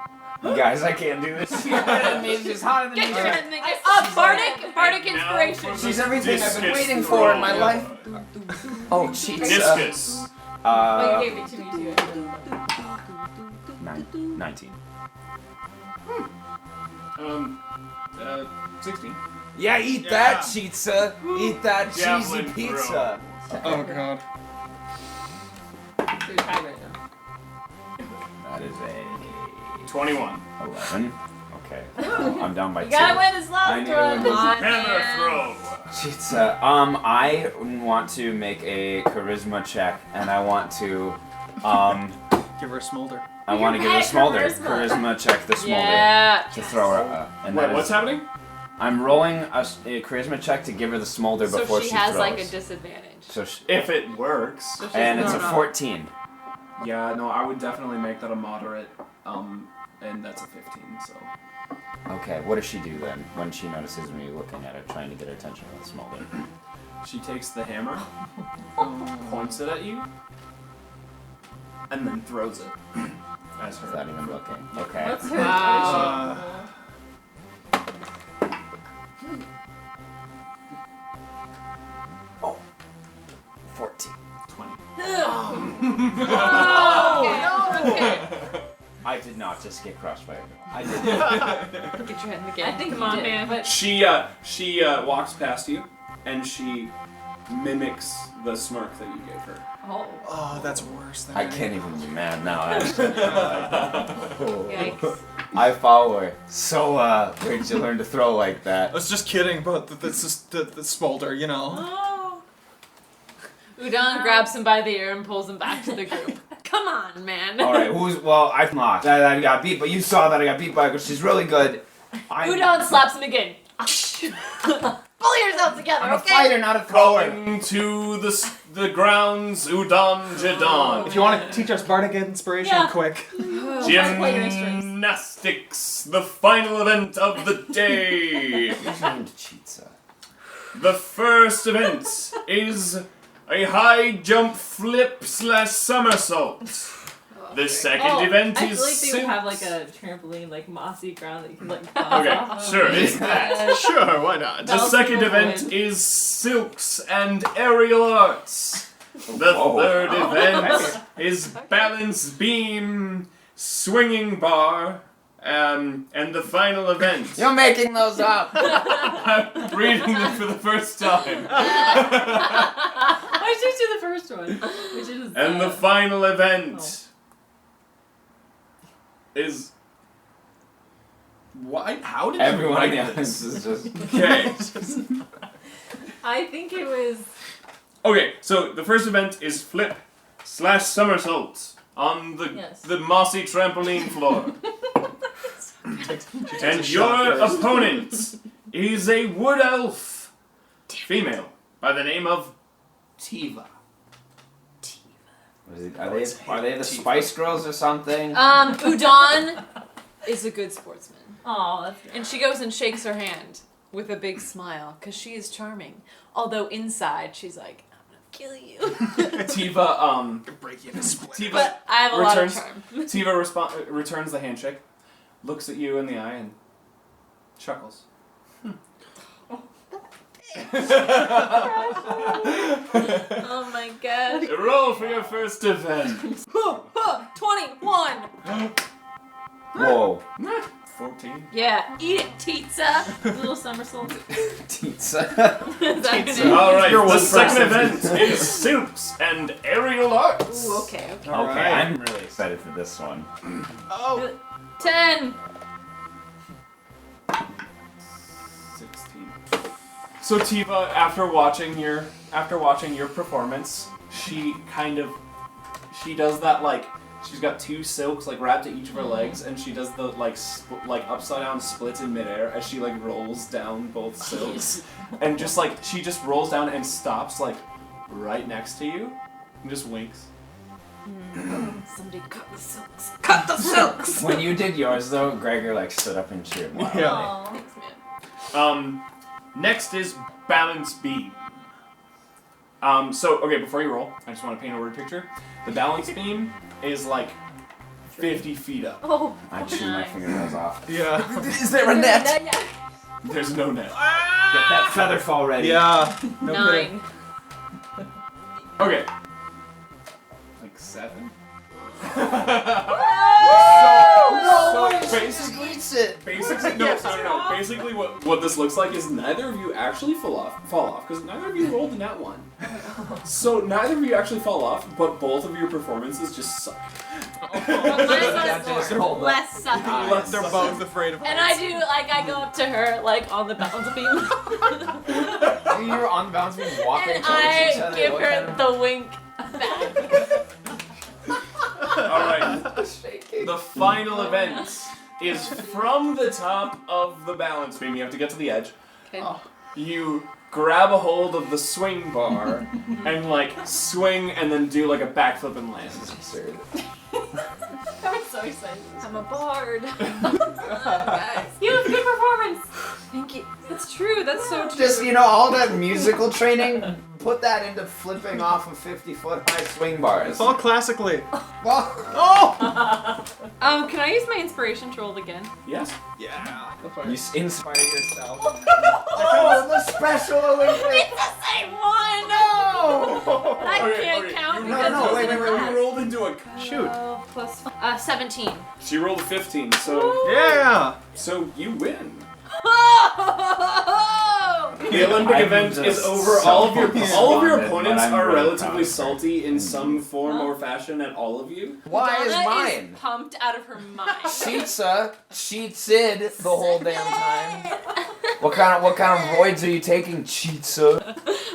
You guys, I can't do this. She's hotter than Get me. your head in the Bardic And now inspiration. for She's everything I've been discus waiting for in my throw. life. Oh, cheats. Discus. Oh, you gave it to me too. 19. 16. Yeah, eat Yeah. that, Cheetsa. Eat that cheesy Javelin pizza. Oh god. You're tied right now. That is a 21. 11. Okay. I'm down by You 2. gotta win this I last knew one. it. Come on, Hammer man. throw. Cheetsa. I want to make a charisma check, and I want to, Give her a smolder. I want to give her a Hey, smolder. charisma. Charisma check the smolder. Yeah. To throw her. And Wait, that what's is- happening? I'm rolling a charisma check to give her the smolder So before she she has throws. like a disadvantage. So If it works. So she's and it's a not- 14. Yeah, no, I would definitely make that a moderate, and that's a 15, so. Okay, what does she do then when she notices me looking at her, trying to get her attention with the smolder? She takes the hammer, points it at you, and then throws it as her. Without even looking. Okay. What's her? Uh, 14. 20. Oh, Okay. I did not just get crossfire. I did not. Get your head in the I game. think Come you on, did, man. but She walks past you, and she mimics the smirk that you gave her. oh, that's worse than I can't even be mad now, actually. Yikes. I follow her. So, where'd you learn to throw like I that? was just kidding, but this is the smolder, you know. oh, Udon grabs him by the ear and pulls him back to the group. Come on, man. Alright, I lost. I got beat, but you saw that I got beat by her because she's really good. Udon slaps him again. Pull yourself together, I'm a okay? fighter, not a thrower. Falling to the grounds, Udon Jadon. If you want to teach us bardic inspiration, Yeah. quick. Play your instruments. Gymnastics, the final event of the day. She's named Cheetsa. The first event is a high jump flip / somersault. The second event I is feel like they would have like silks. a trampoline, like mossy ground that you can like bounce Okay, off of. sure, it's that. Sure, why not? The Bounce second off event wind. is silks and aerial arts. The Whoa. third event is balance beam, swinging bar, and the final event. You're making those up! I'm reading them for the first time. Why should you do the first one? Which is And the final event is. Why? How did Everyone in you the write audience this? is just... Okay. I think it was. Okay, so the first event is flip / somersault on Yes. the mossy trampoline floor. And shot your first. opponent is a wood elf female by the name of Tiva. Are they the Spice Girls or something? Udon is a good sportsman. Oh, that's good. And she goes and shakes her hand with a big smile, because she is charming. Although inside, she's like, I'm gonna kill you. Tiva. Break you into split. Tiva But I have a lot of returns. charm. Tiva returns the handshake, looks at you in the eye, and chuckles. Oh my god. Roll for your first event. 21! Whoa. 14. Yeah, eat it, Titsa. Little somersault. Pizza. Is that good? All right. You're The one second person. event is silks and aerial arts. Ooh, okay. Okay, Alright. I'm really excited for this one. Oh! 10! 16. So Tiva, after watching your performance, she does that like She's got 2 silks like wrapped to each of her legs, and she does the like upside down splits in midair as she like rolls down both silks, and just like she just rolls down and stops like right next to you, and just winks. Somebody cut the silks. Cut the silks! When you did yours though, Gregor like stood up and cheered wildly. Yeah. Thanks, man. Next is balance beam. So okay, before you roll, I just want to paint a word picture. The balance beam is like 50 feet up. Oh, I chew my fingernails off. Yeah. Is there a net? There's no net. Get that feather fall ready. Yeah. No 9. kidding. Okay. Like 7? Basically, no. Basically, what this looks like is neither of you actually fall off, because neither of you rolled in that one. So neither of you actually fall off, but both of your performances just suck. Less sucky. They're both afraid of And I do, like, I go up to her, like, on the balance beam. You're on the balance beam walking And towards each I other. give What her kind of- the wink back. Alright. The final event is from the top of the balance beam. You have to get to the edge. Okay. You grab a hold of the swing bar and like swing and then do like a backflip and land. This is absurd. I'm so excited. I'm a bard. You have good performance! Thank you. That's true, that's so true. Just, all that musical training, put that into flipping off of 50-foot high swing bars. It's all classically. Well, Can I use my inspiration to roll again? Yes. Yeah. you inspire yourself. Oh, the Special Olympics! It's the same one! No! I can't count because no, wait, You rolled into a. Shoot. plus 17. She rolled a 15, so Yeah. you win. Oh! The Olympic I'm event just is over. so All of your despondent, opponents but I'm are really relatively proud of her. salty in some form or fashion at all of you. Why is Donna mine? is pumped out of her mind. Cheatsa cheated the whole damn time. What kind of roids are you taking, Cheatsa?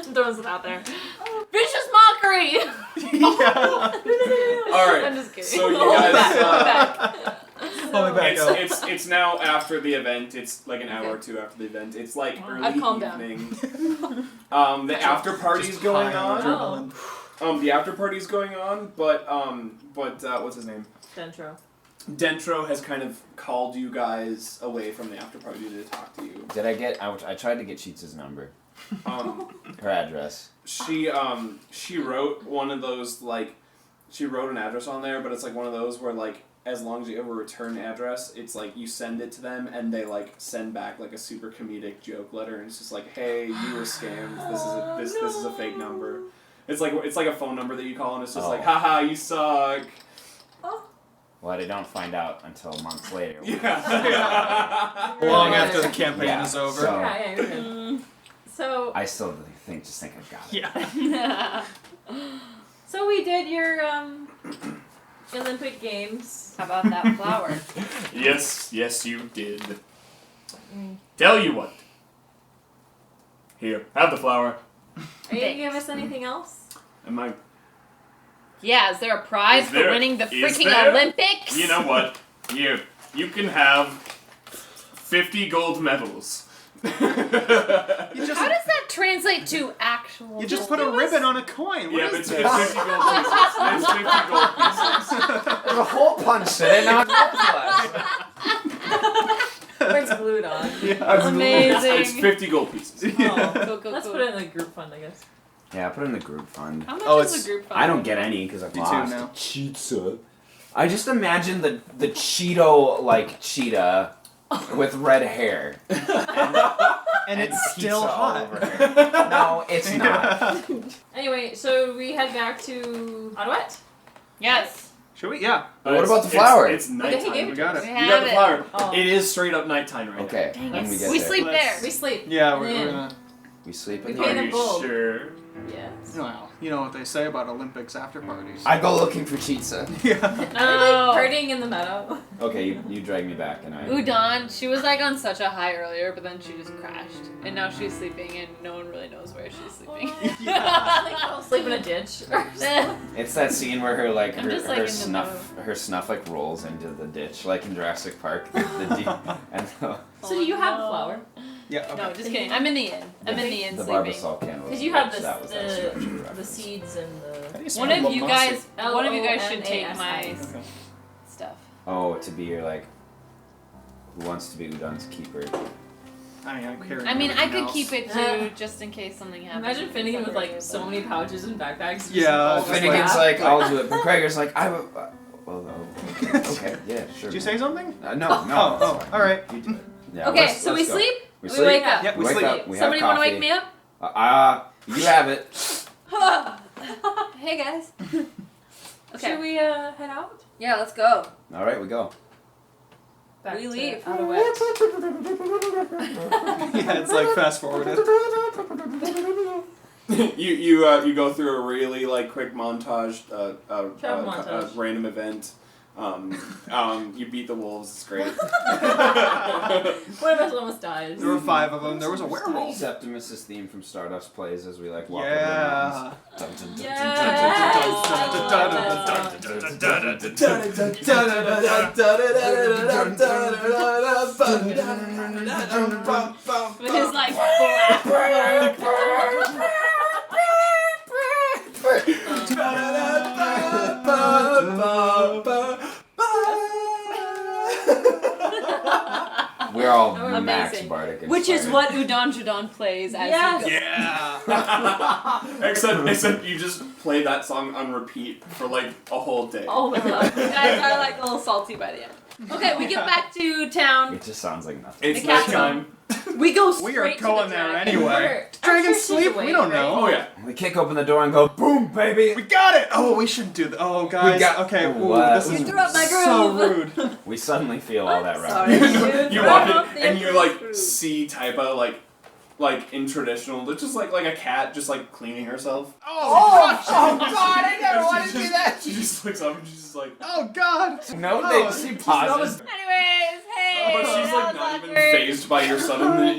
I'm throwing some out there. Vicious mockery! Alright, I'm just kidding. so you Hold guys, back. Hold me back up. it's now after the event. It's like an hour or two after the event. It's like early I've calmed down. evening. The after party's going on. The after party's going on, but what's his name? Dentro. Dentro has kind of called you guys away from the after party to talk to you. Did I get? I tried to get Cheats' number, her address. She wrote one of those like, she wrote an address on there, but it's like one of those where like, as long as you have a return address, it's like you send it to them and they like send back like a super comedic joke letter, and it's just like, hey, you were scammed. This is a fake number. It's like a phone number that you call and it's just like, haha, you suck. Well, they don't find out until months later. Yeah. Long after the campaign is over. So Yeah, you're good. So, I still think I've got it. Yeah. so we did your Olympic Games. How about that flower? Yes, you did. Tell you what. Here, have the flower. Are you gonna give us anything else? Am I? Yeah, is there a prize for winning the freaking Olympics? You know what? You can have 50 gold medals. How does that translate to actual? You just put a ribbon on a coin. Yeah, What but is it's 50 this? gold pieces. It's 50 gold pieces. There's a hole punched in it, now it's It's glued on. Amazing. It's 50 gold pieces. Oh, cool, Let's put it in the group fund, I guess. Yeah, put it in the group fund. How much Oh, is it's- the group fund? I don't get any because I've Me too lost. now. Cheetah. I just imagine the Cheeto like cheetah with red hair. And it's pizza still all hot. over her. No, it's not. Anyway, so we head back to Adoette. Yes. Should we? Yeah. What about the flower? It's Okay, he nighttime. gave We it got to it. us. We You got have the it. flower. Oh. It is straight up nighttime right Okay, Dang when it. we get We there. sleep there. We sleep. Yeah, And we're then- gonna. We sleep We in pay there. them Are both. you sure? Yes. Well, you know what they say about Olympics after parties. I go looking for Cheetah. Yeah. Oh. Hurting in the meadow. Okay, you drag me back and I. Udon, she was like on such a high earlier, but then she just crashed. And now she's sleeping and no one really knows where she's sleeping. I feel sleep in a ditch. It's that scene where her like I'm her, just, like, her in the snuff like rolls into the ditch like in Jurassic Park. And So do you have the flower? Yeah. Okay. No, just kidding. I'm in the inn. I'm in the inn the sleeping. Barbasol candle. Because you have that was that the structure reference. seeds and How the. do you One spell of you mustard? guys, one of you guys should take LOMASI. my Okay. stuff. Oh, to be your like, who wants to be Udon's keeper? I mean, I'm carrying I mean, I everything could else. keep it too, just in case something happens. Imagine Finnegan with like so many pouches and backpacks. Yeah, all just the Finnegan's crap. like, I'll do it. But Gregor's like, I will. Well, okay, yeah, sure. Did you say something? No, no. Oh, it's fine. all right. You do it. Yeah, Okay, let's- so we let's go. sleep. We We sleep. wake up. Yep, we Wake sleep. up. We Somebody have want to coffee. wake me up? You have it. Hey guys. Okay. Should we head out? Yeah, let's go. All right, we go. Back We to leave. Adoette. Yeah, it's like fast forwarded. You go through a really like quick montage, Travel montage. random event. You beat the wolves. It's great. One of us almost dies. There were 5 of them. There was a werewolf. Septimus's theme from Stardust plays as we like walk Yeah. over the mountains. With his like black We're all Amazing. max bardic which is inspired. what Udon Jadon plays as Yes. he goes. Yeah. except you just play that song on repeat for like a whole day. Oh my god. You guys are like a little salty by the end. Okay, we get back to town. It just sounds like nothing. It's The cat's nighttime. We go We straight are going to the there dragon. anyway. I'm Dragons sure she's sleep? We awake, don't right? know. Oh yeah. We kick open the door and go, boom, baby! We got it! Oh, we shouldn't do that. Oh, guys. Okay, ooh, What? this You is interrupt my so groove. rude. We suddenly feel all that Sorry. right. You walk in and you like see Taipa like in traditional, just like a cat just like cleaning herself. Oh, God, I never And wanted she to do just- that! She just looks up and she's just like, oh, God. No, Oh, she pauses. Anyways, hey. but she's that like was not even awkward. phased by your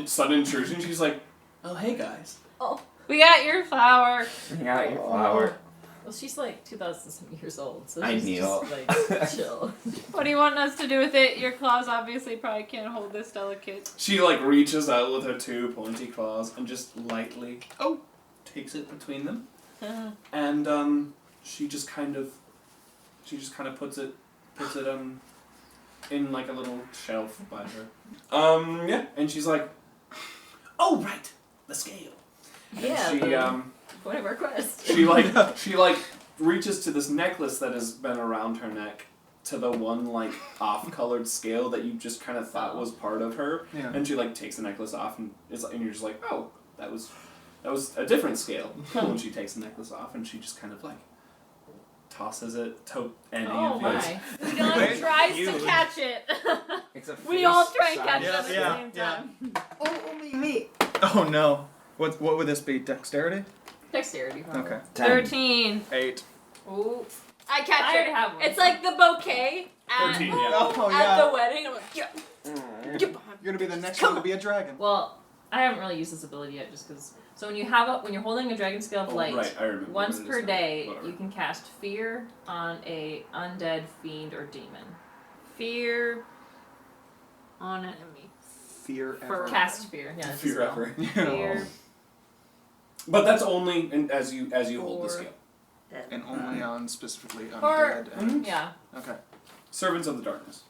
sudden intrusion. She's like, oh hey guys. We got your flower. Yeah, your flower. Well, she's like 2,000 years old, so I she's kneel. just like chill. What do you want us to do with it? Your claws obviously probably can't hold this delicate. She like reaches out with her 2 pointy claws and just lightly takes it between them. And she just kind of puts it in like a little shelf by her. Yeah, and she's like, oh right, the scale. Yeah. And she Point of our quest. she like reaches to this necklace that has been around her neck to the one like off-colored scale that you just kind of thought was part of her, Yeah. and she like takes the necklace off and you're just like, oh, that was a different scale. When she takes the necklace off and she just kind of like tosses it to any Oh of you. my. Udon Wait, tries you. to catch it. It's a We all face try and shot. catch it Yeah, at the yeah, same yeah. time. Oh, no. What would this be? Dexterity? Dexterity. Probably. Okay. 10. 13. 8. Ooh. I catch I already it. have one. It's like the bouquet at, 13, yeah. Oh, at yeah. the wedding. I'm like, yeah. Get behind You're gonna be the next Come one to be a dragon. Well, I haven't really used this ability yet, just because. So when you're holding a dragon scale of Oh, light, right, I remember once what it per is now. day, Whatever. you can cast fear on a undead fiend or demon. Fear on enemy. Fear ever. Cast fear. Yeah. it's a Fear spell. ever. Fear. But that's only as you hold the Or- scale. And only on specifically Or undead. And, yeah. okay. Servants of the Darkness.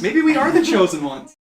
Maybe we are the chosen ones.